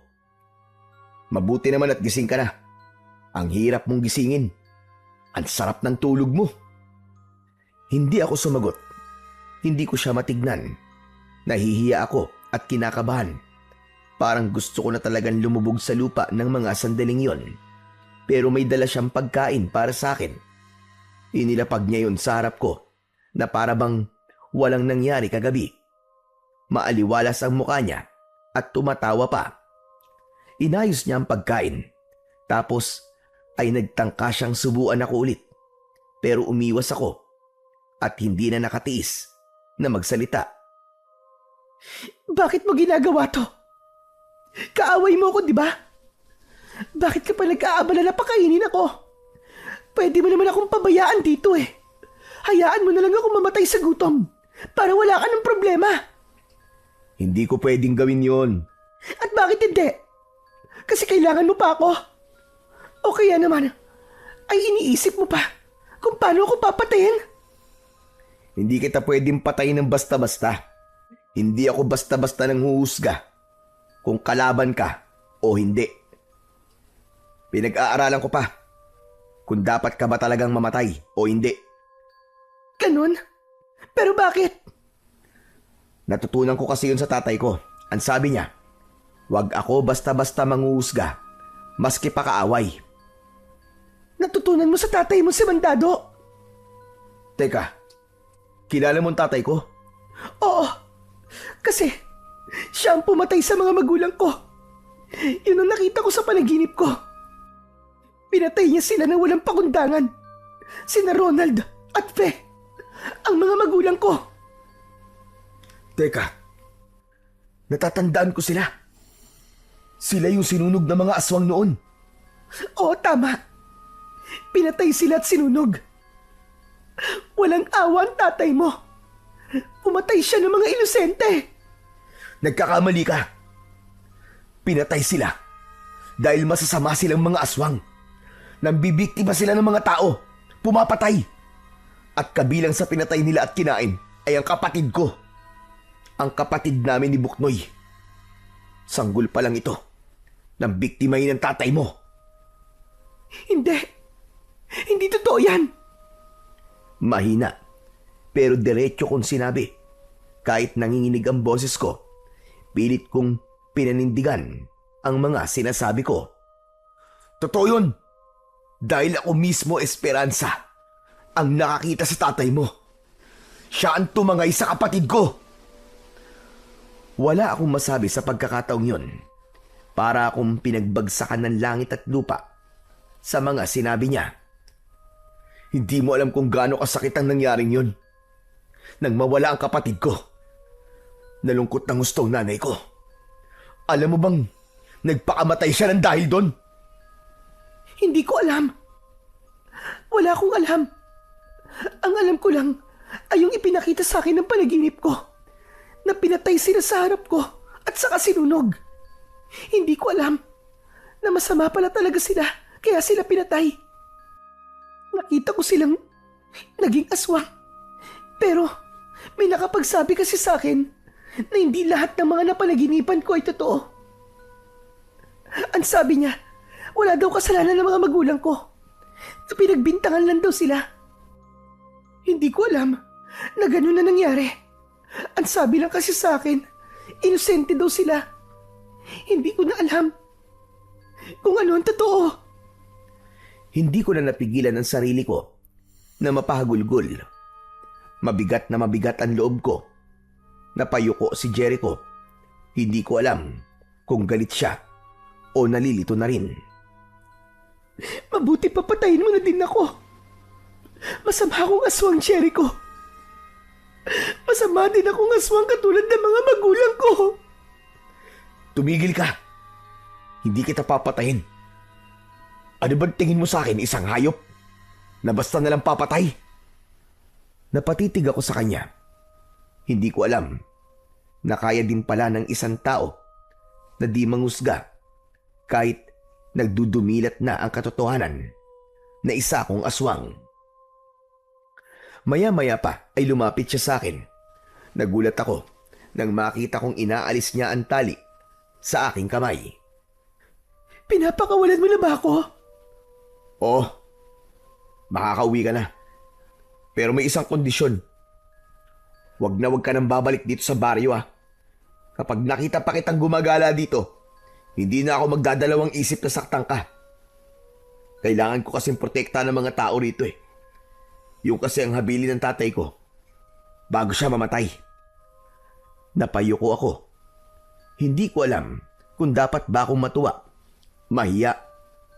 Mabuti naman at gising ka na. Ang hirap mong gisingin. Ang sarap ng tulog mo. Hindi ako sumagot. Hindi ko siya matignan. Nahihiya ako at kinakabahan. Parang gusto ko na talagang lumubog sa lupa ng mga sandaling yon. Pero may dala siyang pagkain para sa akin. Inilapag niya yun sa harap ko na para bang walang nangyari kagabi. Maaliwalas ang mukha niya at tumatawa pa. Inayos niya ang pagkain. Tapos ay nagtangka siyang subuan ako ulit. Pero umiwas ako at hindi na nakatiis na magsalita. Bakit mo ginagawa to? Kaaway mo ako, di ba? Bakit ka pa nag-aabala na pakainin ako? Pwede mo naman akong pabayaan dito eh. Hayaan mo na lang ako mamatay sa gutom para wala ka ng problema. Hindi ko pwedeng gawin yon. At bakit hindi? Kasi kailangan mo pa ako. O kaya naman, ay iniisip mo pa kung paano ako papatayin? Hindi kita pwedeng patayin ng basta-basta. Hindi ako basta-basta nang huhusga kung kalaban ka o hindi. Pinag-aaralan ko pa kung dapat ka ba talagang mamatay o hindi. Ganun? Pero bakit? Natutunan ko kasi yun sa tatay ko. Ang sabi niya, wag ako basta-basta manghuhusga, maski pa kaaway. Natutunan mo sa tatay mo si Mandado? Teka, kilala mo ang tatay ko? Oo, kasi siya ang pumatay sa mga magulang ko. Yun ang nakita ko sa panaginip ko. Pinatay niya sila na walang pakundangan. Sina Ronald at Fe, ang mga magulang ko. Teka, natatandaan ko sila. Sila yung sinunog ng mga aswang noon. Oo, tama. Pinatay sila at sinunog. Walang awa ang tatay mo. Pumatay siya ng mga inosente. Nagkakamali ka. Pinatay sila dahil masasama silang mga aswang. Nambibiktima sila ng mga tao. Pumapatay. At kabilang sa pinatay nila at kinain ay ang kapatid ko. Ang kapatid namin ni Buknoy. Sanggol pa lang ito ng biktimahin ng tatay mo. Hindi. Hindi totoo yan. Mahina, pero diretso kong sinabi. Kahit nanginginig ang boses ko, pilit kong pinanindigan ang mga sinasabi ko. Totoo yun. Dahil ako mismo, Esperanza, ang nakakita sa tatay mo. Siya ang tumangay sa kapatid ko. Wala akong masabi sa pagkakataong yun. Para akong pinagbagsakan ng langit at lupa sa mga sinabi niya. Hindi mo alam kung gaano kasakit ang nangyaring yun. Nang mawala ang kapatid ko. Nalungkot ng gusto ang nanay ko. Alam mo bang nagpakamatay siya ng dahil doon? Hindi ko alam. Wala akong alam. Ang alam ko lang ay yung ipinakita sa akin ng panaginip ko na pinatay sila sa harap ko at saka sinunog. Hindi ko alam na masama pala talaga sila kaya sila pinatay. Nakita ko silang naging aswang. Pero may nakapagsabi kasi sa akin na hindi lahat ng mga napanaginipan ko ay totoo. Ang sabi niya, wala daw kasalanan ng mga magulang ko. Na pinagbintangan lang daw sila. Hindi ko alam na ganun na nangyari. Ang sabi lang kasi sa akin, inosente daw sila. Hindi ko na alam kung ano ang totoo. Hindi ko na napigilan ang sarili ko na mapahagulgol. Mabigat na mabigat ang loob ko. Napayuko si Jericho. Hindi ko alam kung galit siya o nalilito na rin. Mabuti papatayin mo na din ako. Masama akong aswang, Jericho. Masama din akong aswang katulad ng mga magulang ko. Tumigil ka. Hindi kita papatayin. Ano bang tingin mo sa akin, isang hayop? Na basta nalang papatay? Napatitig ako sa kanya. Hindi ko alam na kaya din pala ng isang tao na di mangusga kahit nagdudumilat na ang katotohanan na isa akong aswang. Maya-maya pa ay lumapit siya sa akin. Nagulat ako nang makita kong inaalis niya ang tali sa aking kamay. Pinapakawalan mo na ba ako? Oo, makakauwi ka na. Pero may isang kondisyon. Huwag ka nang babalik dito sa baryo Kapag nakita pa kitang gumagala dito, hindi na ako magdadalawang isip na saktan ka. Kailangan ko kasing protektahan ng mga tao rito Yung kasi ang habili ng tatay ko bago siya mamatay. Napayuko ako. Hindi ko alam kung dapat ba akong matuwa, mahiya,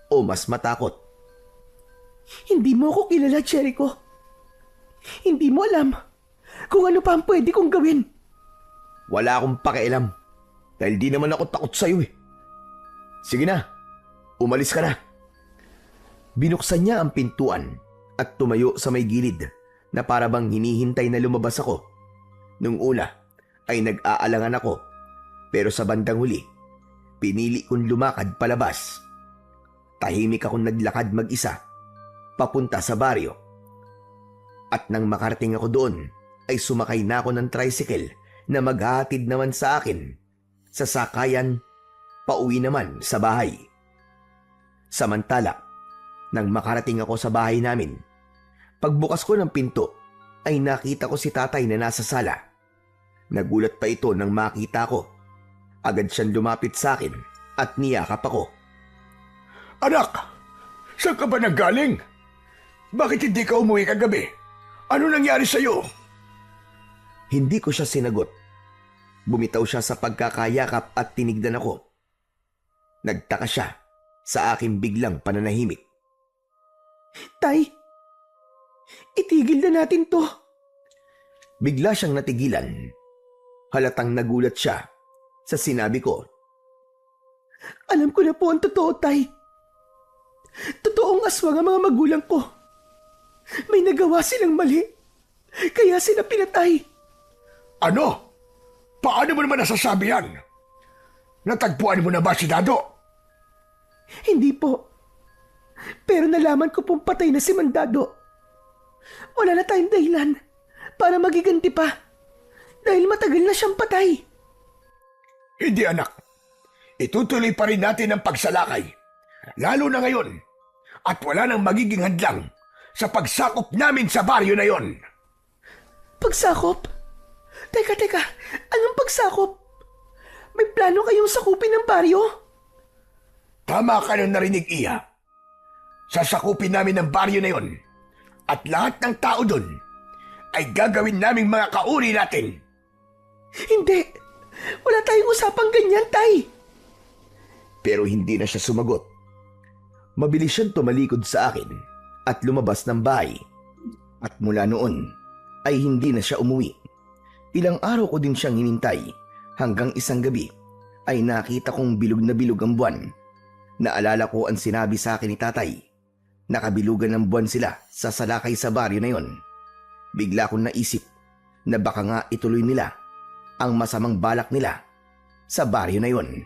o mas matakot. Hindi mo ako kilala, Jericho. Hindi mo alam kung ano pa ang pwede kong gawin. Wala akong pakialam dahil di naman ako takot sa'yo Sige na, umalis ka na. Binuksan niya ang pintuan at tumayo sa may gilid na para bang hinihintay na lumabas ako. Nung una ay nag-aalangan ako pero sa bandang huli, pinili kong lumakad palabas. Tahimik akong naglakad mag-isa papunta sa baryo. At nang makarating ako doon, ay sumakay na ako ng tricycle na maghahatid naman sa akin sa sakayan pauwi naman sa bahay. Samantala, nang makarating ako sa bahay namin, pagbukas ko ng pinto ay nakita ko si tatay na nasa sala. Nagulat pa ito nang makita ko. Agad siyang lumapit sa akin at niyakap ako. Anak, saan ka ba nanggaling? Bakit hindi ka umuwi kagabi? Ano nangyari sa'yo? Hindi ko siya sinagot. Bumitaw siya sa pagkakayakap at tinignan ako. Nagtaka siya sa aking biglang pananahimik. Tay, itigil na natin to. Bigla siyang natigilan. Halatang nagulat siya sa sinabi ko. Alam ko na po ang totoo, Tay. Totoong aswang ang mga magulang ko. May nagawa silang mali. Kaya sila pinatay. Ano? Paano mo naman nasasabi yan? Natagpuan mo na ba si Dado? Hindi po. Pero nalaman ko pong patay na si Mandado. Wala na tayong dahilan para magiganti pa. Dahil matagal na siyang patay. Hindi anak. Itutuloy pa rin natin ang pagsalakay. Lalo na ngayon. At wala nang magiging hadlang sa pagsakop namin sa baryo na yon. Pagsakop? Teka. Anong pagsakop? May plano kayong sakupin ng baryo? Tama ka nang narinig, Iya. Sasakupin namin ang baryo na yon. At lahat ng tao doon ay gagawin naming mga kauri natin. Hindi. Wala tayong usapang ganyan, Tay. Pero hindi na siya sumagot. Mabilis siyang tumalikod sa akin at lumabas ng bahay. At mula noon ay hindi na siya umuwi. Ilang araw ko din siyang hinintay hanggang isang gabi ay nakita kong bilog na bilog ang buwan. Naalala ko ang sinabi sa akin ni tatay. Nakabilugan ng buwan sila sa salakay sa baryo na yon. Bigla kong naisip na baka nga ituloy nila ang masamang balak nila sa baryo na yon.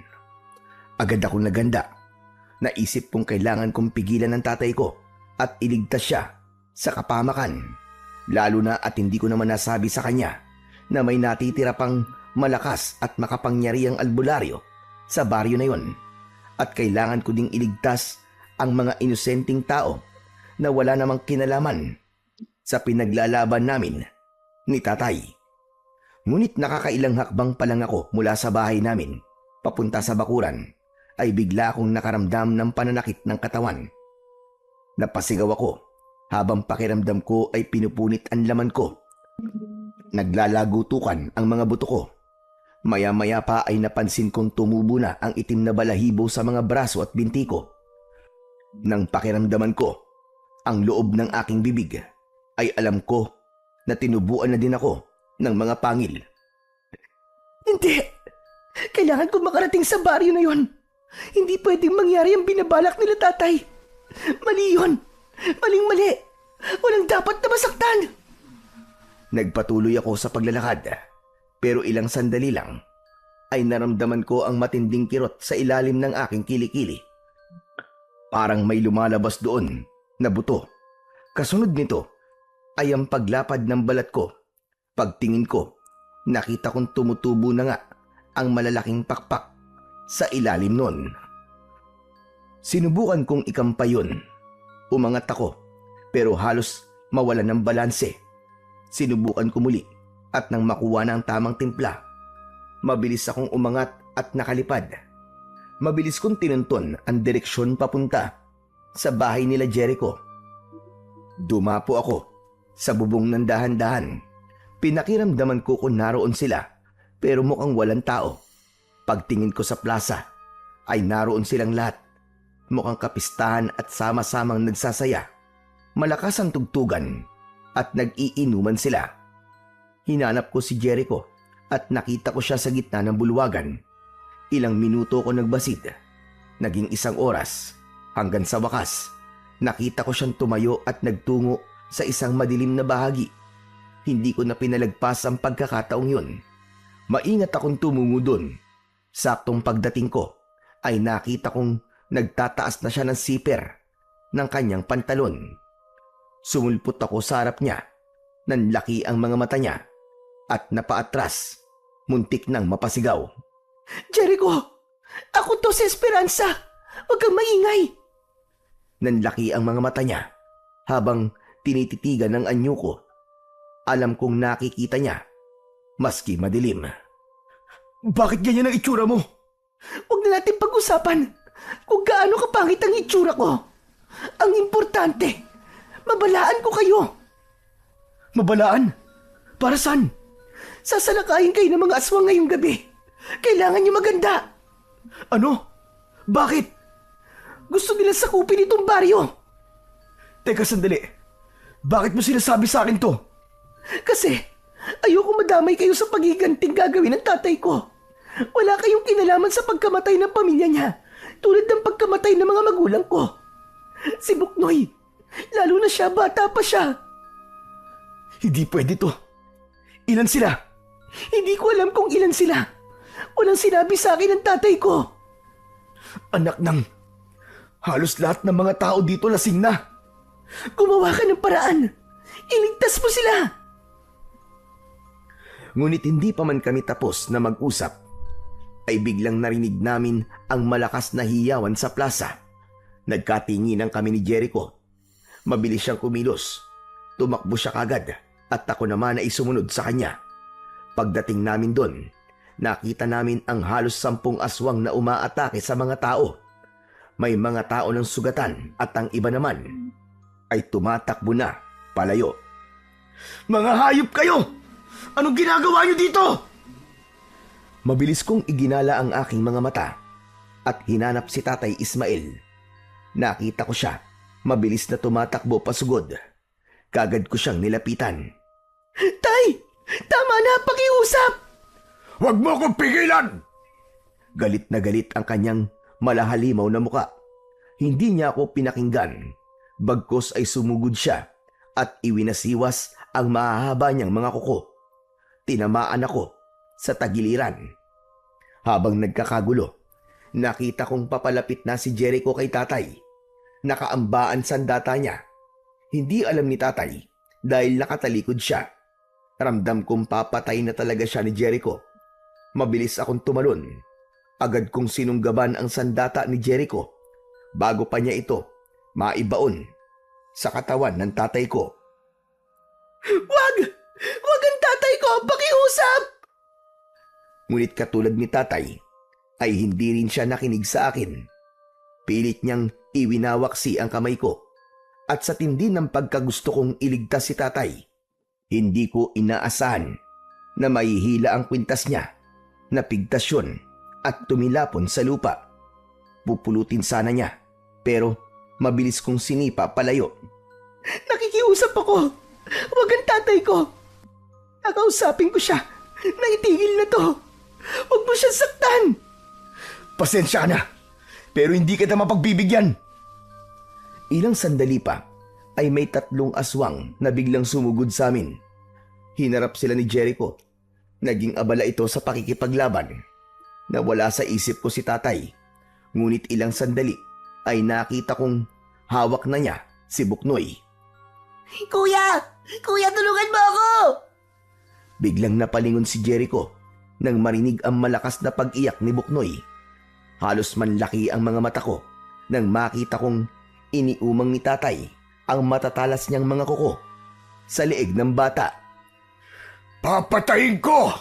Agad akong naganda. Naisip kong kailangan kong pigilan ng tatay ko at iligtas siya sa kapamakan. Lalo na at hindi ko naman nasabi sa kanya na may natitira pang malakas at makapangyarihang albularyo sa baryo na yon. At kailangan ko ding iligtas ang mga inosenteng tao na wala namang kinalaman sa pinaglalaban namin ni tatay. Ngunit nakakailang hakbang pa lang ako mula sa bahay namin papunta sa bakuran ay bigla akong nakaramdam ng pananakit ng katawan. Napasigaw ako habang pakiramdam ko ay pinupunit ang laman ko. Naglalagutukan ang mga buto ko. Maya-maya pa ay napansin kong tumubo na ang itim na balahibo sa mga braso at binti ko. Nang pakiramdaman ko ang loob ng aking bibig, ay alam ko na tinubuan na din ako ng mga pangil. Hindi! Kailangan ko makarating sa baryo na yon. Hindi pwedeng mangyari ang binabalak nila tatay. Mali yun! Maling-mali! Walang dapat na masaktan! Nagpatuloy ako sa paglalakad, pero ilang sandali lang ay naramdaman ko ang matinding kirot sa ilalim ng aking kilikili. Parang may lumalabas doon na buto. Kasunod nito ay ang paglapad ng balat ko. Pagtingin ko, nakita kong tumutubo na nga ang malalaking pakpak sa ilalim nun. Sinubukan kong ikampay yun. Umangat ako, pero halos mawalan ng balanse. Sinubukan ko muli at nang makuha na ang tamang timpla, mabilis akong umangat at nakalipad. Mabilis kong tinunton ang direksyon papunta sa bahay nila Jericho. Dumapo ako sa bubong ng dahan-dahan. Pinakiramdaman ko kung naroon sila, pero mukhang walang tao. Pagtingin ko sa plaza, ay naroon silang lahat. Mukhang kapistahan at sama-samang nagsasaya. Malakas ang tugtugan at nag-iinuman sila. Hinanap ko si Jericho at nakita ko siya sa gitna ng bulwagan. Ilang minuto ko nagbasid. Naging 1 oras. Hanggang sa wakas, nakita ko siyang tumayo at nagtungo sa isang madilim na bahagi. Hindi ko na pinalagpas ang pagkakataong yun. Maingat akong tumungo doon. Saktong pagdating ko, ay nakita kong nagtataas na siya ng siper ng kanyang pantalon. Sumulpot ako sa harap niya. Nanlaki ang mga mata niya at napaatras. Muntik nang mapasigaw. Jericho! Ako to si Esperanza! Huwag kang maingay! Nanlaki ang mga mata niya habang tinititigan ng anyo ko. Alam kong nakikita niya, maski madilim. Bakit ganyan ang itsura mo? Huwag na natin pag-usapan kung gaano kapangit ang itsura ko. Ang importante, mabalaan ko kayo. Mabalaan? Para saan? Sasalakayin kayo ng mga aswang ngayong gabi. Kailangan niyo maganda. Ano? Bakit? Gusto nila sakupin itong baryo. Teka sandali. Bakit mo sinasabi sa akin to? Kasi ayoko madamay kayo sa pagiganting gagawin ng tatay ko. Wala kayong kinalaman sa pagkamatay ng pamilya niya, tulad ng pagkamatay ng mga magulang ko. Si Buknoy, lalo na siya, bata pa siya. Hindi pwede to. Ilan sila? Hindi ko alam kung ilan sila. Walang sinabi sa akin ng tatay ko. Anak ng... Halos lahat ng mga tao dito lasing na. Gumawa ka ng paraan. Iligtas mo sila. Ngunit hindi pa man kami tapos na mag-usap, ay biglang narinig namin ang malakas na hiyawan sa plaza. Nagkatinginan kami ni Jericho. Mabilis siyang kumilos. Tumakbo siya kagad at ako naman ay sumunod sa kanya. Pagdating namin doon, nakita namin ang halos 10 aswang na umaatake sa mga tao. May mga tao ng sugatan at ang iba naman ay tumatakbo na palayo. Mga hayop kayo! Anong ginagawa niyo dito? Mabilis kong iginala ang aking mga mata at hinanap si Tatay Ismael. Nakita ko siya, mabilis na tumatakbo pasugod. Kagad ko siyang nilapitan. Tay! Tama na, pakiusap! Huwag mo akong pigilan! Galit na galit ang kanyang malahalimaw na muka. Hindi niya ako pinakinggan. Bagkos ay sumugod siya at iwinasiwas ang mahahaba niyang mga kuko. Tinamaan ako sa tagiliran. Habang nagkakagulo, nakita kong papalapit na si Jericho kay tatay. Nakaambaan sandata niya. Hindi alam ni tatay dahil nakatalikod siya. Ramdam kong papatay na talaga siya ni Jericho. Mabilis akong tumalon. Agad kong sinunggaban ang sandata ni Jericho bago pa niya ito maibaon sa katawan ng tatay ko. Wag! Wag ang tatay ko! Pakiusap! Ngunit katulad ni tatay, ay hindi rin siya nakinig sa akin. Pilit niyang iwinawaksi ang kamay ko. At sa tindi ng pagkagusto kong iligtas si tatay, hindi ko inaasahan na mahihila ang kwintas niya, napigtas yun at tumilapon sa lupa. Pupulutin sana niya, pero mabilis kong sinipa palayo. Nakikiusap ako! Wag ang tatay ko! Nakausapin ko siya na itigil na to! Huwag mo siyang saktan! Pasensya ka na, pero hindi kita mapagbibigyan. Ilang sandali pa ay may 3 aswang na biglang sumugod sa amin. Hinarap sila ni Jericho. Naging abala ito sa pakikipaglaban. Nawala sa isip ko si tatay. Ngunit ilang sandali ay nakita kong hawak na niya si Buknoy. Kuya! Kuya, tulungan mo ako! Biglang napalingon si Jericho nang marinig ang malakas na pag-iyak ni Buknoy. Halos manlaki ang mga mata ko nang makita kong iniumang ni tatay ang matatalas niyang mga kuko sa leeg ng bata. Papatayin ko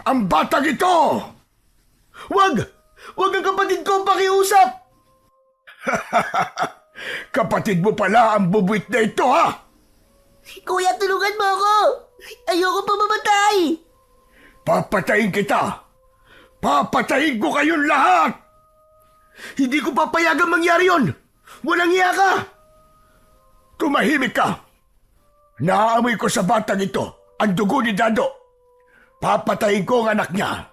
ang batang ito! Wag! Wag ang kapatid ko pakiusap! Kapatid mo pala ang bubuit na ito, ha? Kuya, tulungan mo ako! Ayoko pa mamatay! Papatayin kita! Papatayin ko kayong lahat! Hindi ko papayagang mangyari yon! Walang iya ka! Tumahimik ka! Naaamoy ko sa batang ito ang dugo ni Dado. Papatayin ko ang anak niya,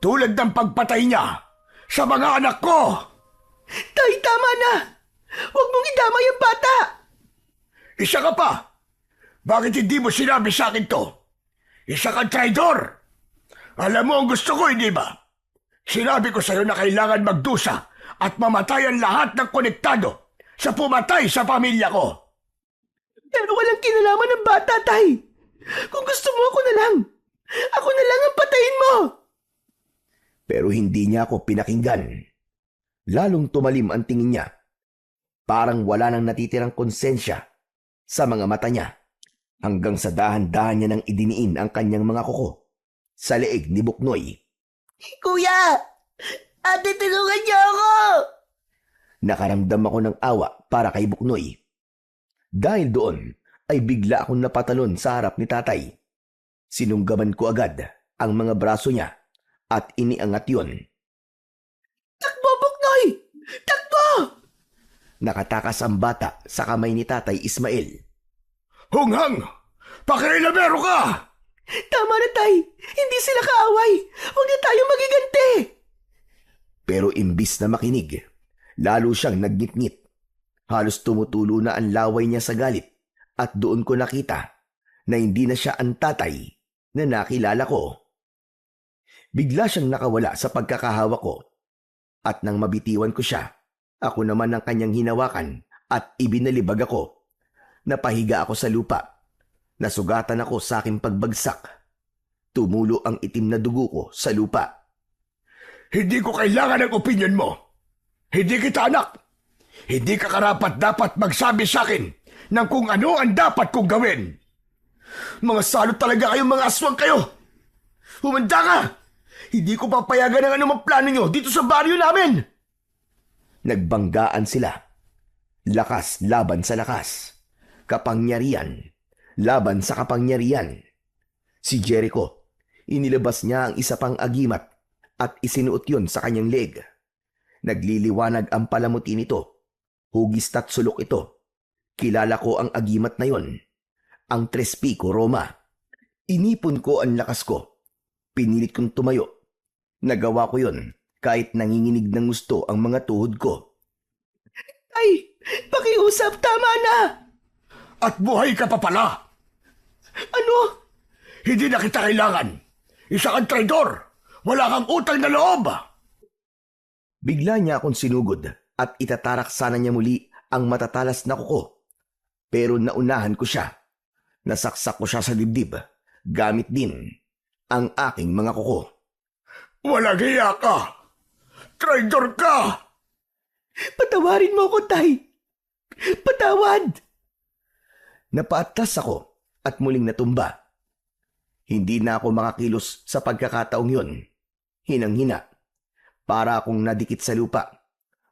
tulad ng pagpatay niya sa mga anak ko! Tay, tama na! Huwag mong idamay ang bata! Isa ka pa! Bakit hindi mo sinabi sa akin to? Isa kang traidor! Alam mo ang gusto ko, hindi ba? Sinabi ko sa'yo na kailangan magdusa at mamatay ang lahat ng konektado sa pumatay sa pamilya ko. Pero walang kinalaman ng bata, tay! Kung gusto mo, ako na lang! Ako na lang ang patayin mo! Pero hindi niya ako pinakinggan. Lalong tumalim ang tingin niya. Parang wala nang natitirang konsensya sa mga mata niya. Hanggang sa dahan-dahan niya nang idiniin ang kanyang mga kuko sa leeg ni Buknoy. Kuya! Ate, tulungan niyo ako! Nakaramdam ako ng awa para kay Buknoy. Dahil doon ay bigla akong napatalon sa harap ni tatay. Sinunggaban ko agad ang mga braso niya at iniangat yon. Takbo, Buknoy! Takbo! Nakatakas ang bata sa kamay ni Tatay Ismael. Hunghang! Pakialamero ka! Tama na, tay! Hindi sila kaaway! Huwag na tayo magiganti! Pero imbis na makinig, lalo siyang nagngit-ngit. Halos tumutulo na ang laway niya sa galit at doon ko nakita na hindi na siya ang tatay na nakilala ko. Bigla siyang nakawala sa pagkakahawa ko at nang mabitiwan ko siya, ako naman ang kanyang hinawakan at ibinalibag ako. Napahiga ako sa lupa. Nasugatan ako sa aking pagbagsak. Tumulo ang itim na dugo ko sa lupa. Hindi ko kailangan ng opinyon mo. Hindi kita anak. Hindi ka karapat-dapat magsabi sa akin ng kung ano ang dapat kong gawin. Mga salot talaga kayong mga aswang kayo! Humanda ka! Hindi ko papayagan ng anumang plano nyo dito sa baryo namin! Nagbanggaan sila. Lakas laban sa lakas. Kapangyarihan laban sa kapangyarihan. Si Jericho, inilabas niya ang isa pang agimat at isinuot yon sa kanyang leg. Nagliliwanag ang palamuti nito. Hugis at sulok ito. Kilala ko ang agimat na yon. Ang Tres Pico Roma. Inipon ko ang lakas ko. Pinilit kong tumayo. Nagawa ko yon kahit nanginginig ng gusto ang mga tuhod ko. Ay, pakiusap, tama na! At buhay ka pa pala! Ano? Hindi na kita kailangan! Isa kang traidor! Wala kang utang na loob! Bigla niya akong sinugod at itatarak sana niya muli ang matatalas na kuko. Pero naunahan ko siya. Nasaksak ko siya sa dibdib. Gamit din ang aking mga kuko. Walang hiya ka! Traidor ka! Patawarin mo ako, Tay! Patawad! Napaatras ako at muling natumba. Hindi na ako makakilos sa pagkakataong yun. Hinang-hina. Para akong nadikit sa lupa.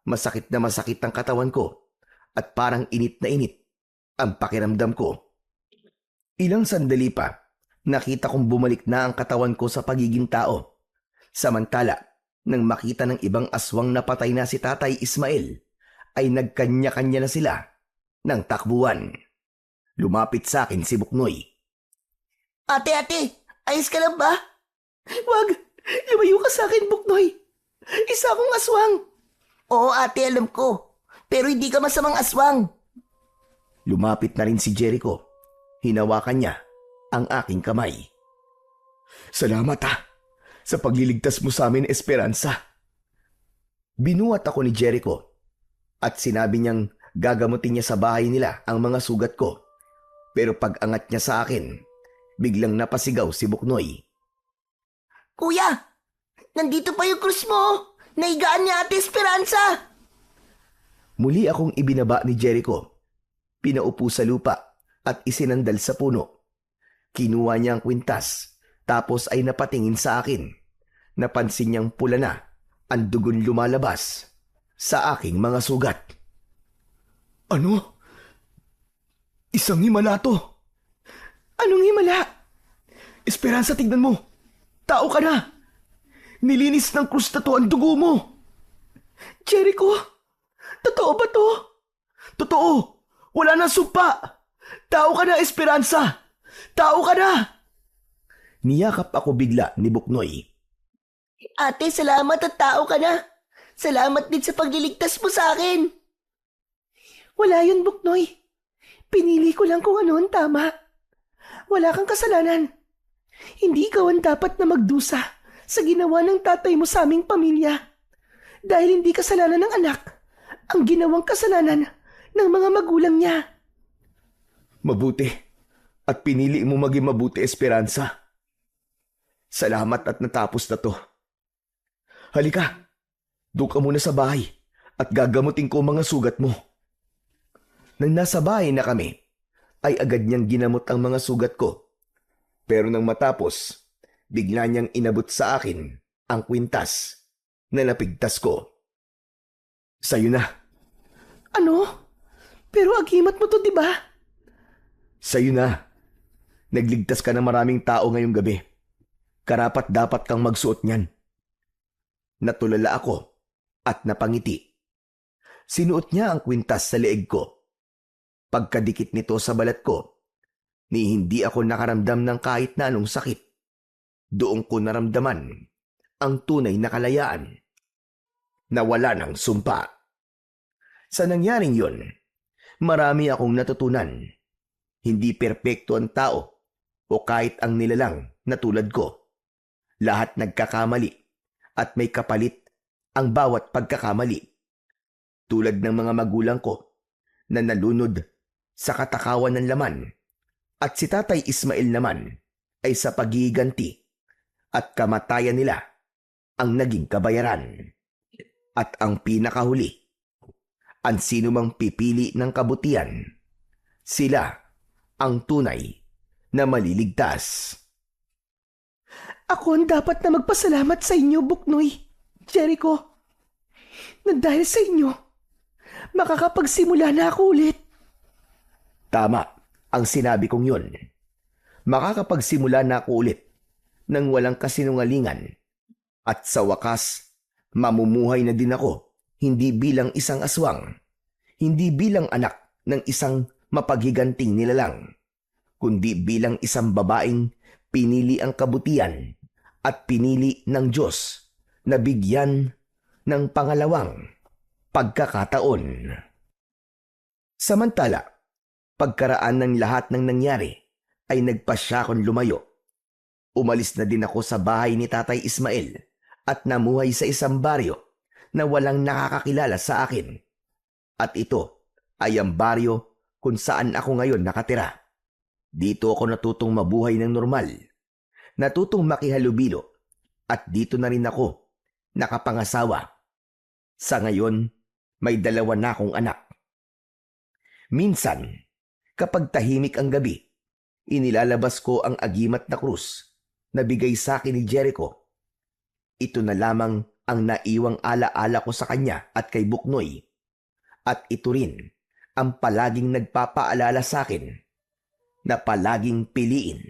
Masakit na masakit ang katawan ko at parang init na init ang pakiramdam ko. Ilang sandali pa, nakita kong bumalik na ang katawan ko sa pagiging tao. Samantala, nang makita ng ibang aswang na patay na si Tatay Ismael, ay nagkanya-kanya na sila ng takbuhan. Lumapit sa akin si Buknoy. Ate, ayos ka lang ba? Wag! Lumayo ka sa akin, Buknoy! Isa akong aswang! Oo ate, alam ko. Pero hindi ka masamang aswang. Lumapit na rin si Jericho. Hinawakan niya ang aking kamay. Salamat sa pagliligtas mo sa amin, Esperanza. Binuhat ako ni Jericho at sinabi niyang gagamutin niya sa bahay nila ang mga sugat ko. Pero pag angat niya sa akin, biglang napasigaw si Buknoy. Kuya, nandito pa yung krus mo. Naigaan niya Ate Esperanza. Muli akong ibinaba ni Jericho. Pinaupo sa lupa at isinandal sa puno. Kinuha niya ang kwintas tapos ay napatingin sa akin. Napansin niyang pula na ang dugon lumalabas sa aking mga sugat. Ano? Isang himala to. Anong himala? Esperanza, tignan mo. Tao ka na. Nilinis ng krus na to ang dugo mo. Jericho, totoo ba to? Totoo. Wala nang sumpa. Tao ka na, Esperanza. Tao ka na. Niyakap ako bigla ni Buknoy. Ate, salamat at tao ka na. Salamat din sa pagliligtas mo sa akin. Wala yun, Buknoy. Pinili ko lang kung ano ang tama. Wala kang kasalanan. Hindi ikaw ang dapat na magdusa sa ginawa ng tatay mo sa aming pamilya. Dahil hindi kasalanan ng anak ang ginawang kasalanan ng mga magulang niya. Mabuti. At pinili mo maging mabuti, Esperanza. Salamat at natapos na to. Halika. Doon ka muna sa bahay at gagamutin ko mga sugat mo. Nang nasa bahay na kami, ay agad niyang ginamot ang mga sugat ko. Pero nang matapos, bigla niyang inabot sa akin ang kwintas na napigtas ko. Sa'yo na. Ano? Pero agimat mo to, di ba? Sa'yo na. Nagligtas ka ng maraming tao ngayong gabi. Karapat dapat kang magsuot niyan. Natulala ako at napangiti. Sinuot niya ang kwintas sa leeg ko. Pagkadikit nito sa balat ko, ni hindi ako nakaramdam ng kahit na anong sakit. Doon ko naramdaman ang tunay na kalayaan. Nawala ng sumpa. Sa nangyaring yun, marami akong natutunan. Hindi perpekto ang tao o kahit ang nilalang na tulad ko. Lahat nagkakamali at may kapalit ang bawat pagkakamali. Tulad ng mga magulang ko na nalunod sa katakawan ng laman at si Tatay Ismael naman ay sa pagiganti at kamatayan nila ang naging kabayaran. At ang pinakahuli, ang sinumang pipili ng kabutihan, sila ang tunay na maliligtas. Ako ang dapat na magpasalamat sa inyo, Buknoy, Jericho. Na dahil sa inyo, makakapagsimula na ako ulit. Tama ang sinabi kong yun. Makakapagsimula na ako ulit nang walang kasinungalingan. At sa wakas, mamumuhay na din ako, hindi bilang isang aswang, hindi bilang anak ng isang mapaghiganting nilalang, kundi bilang isang babaeng pinili ang kabutihan at pinili ng Diyos na bigyan ng pangalawang pagkakataon. Samantala, pagkaraan ng lahat ng nangyari ay nagpasya akong lumayo. Umalis na din ako sa bahay ni Tatay Ismael at namuhay sa isang baryo na walang nakakakilala sa akin. At ito ay ang baryo kung saan ako ngayon nakatira. Dito ako natutong mabuhay ng normal, natutong makihalubilo, at dito na rin ako nakapangasawa. Sa ngayon, may 2 na akong anak. Minsan, kapag tahimik ang gabi, inilalabas ko ang agimat na krus na bigay sa akin ni Jericho. Ito na lamang ang naiwang alaala ko sa kanya at kay Buknoy. At ito rin ang palaging nagpapaalala sa akin na palaging piliin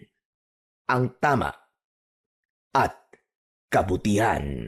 ang tama at kabutihan.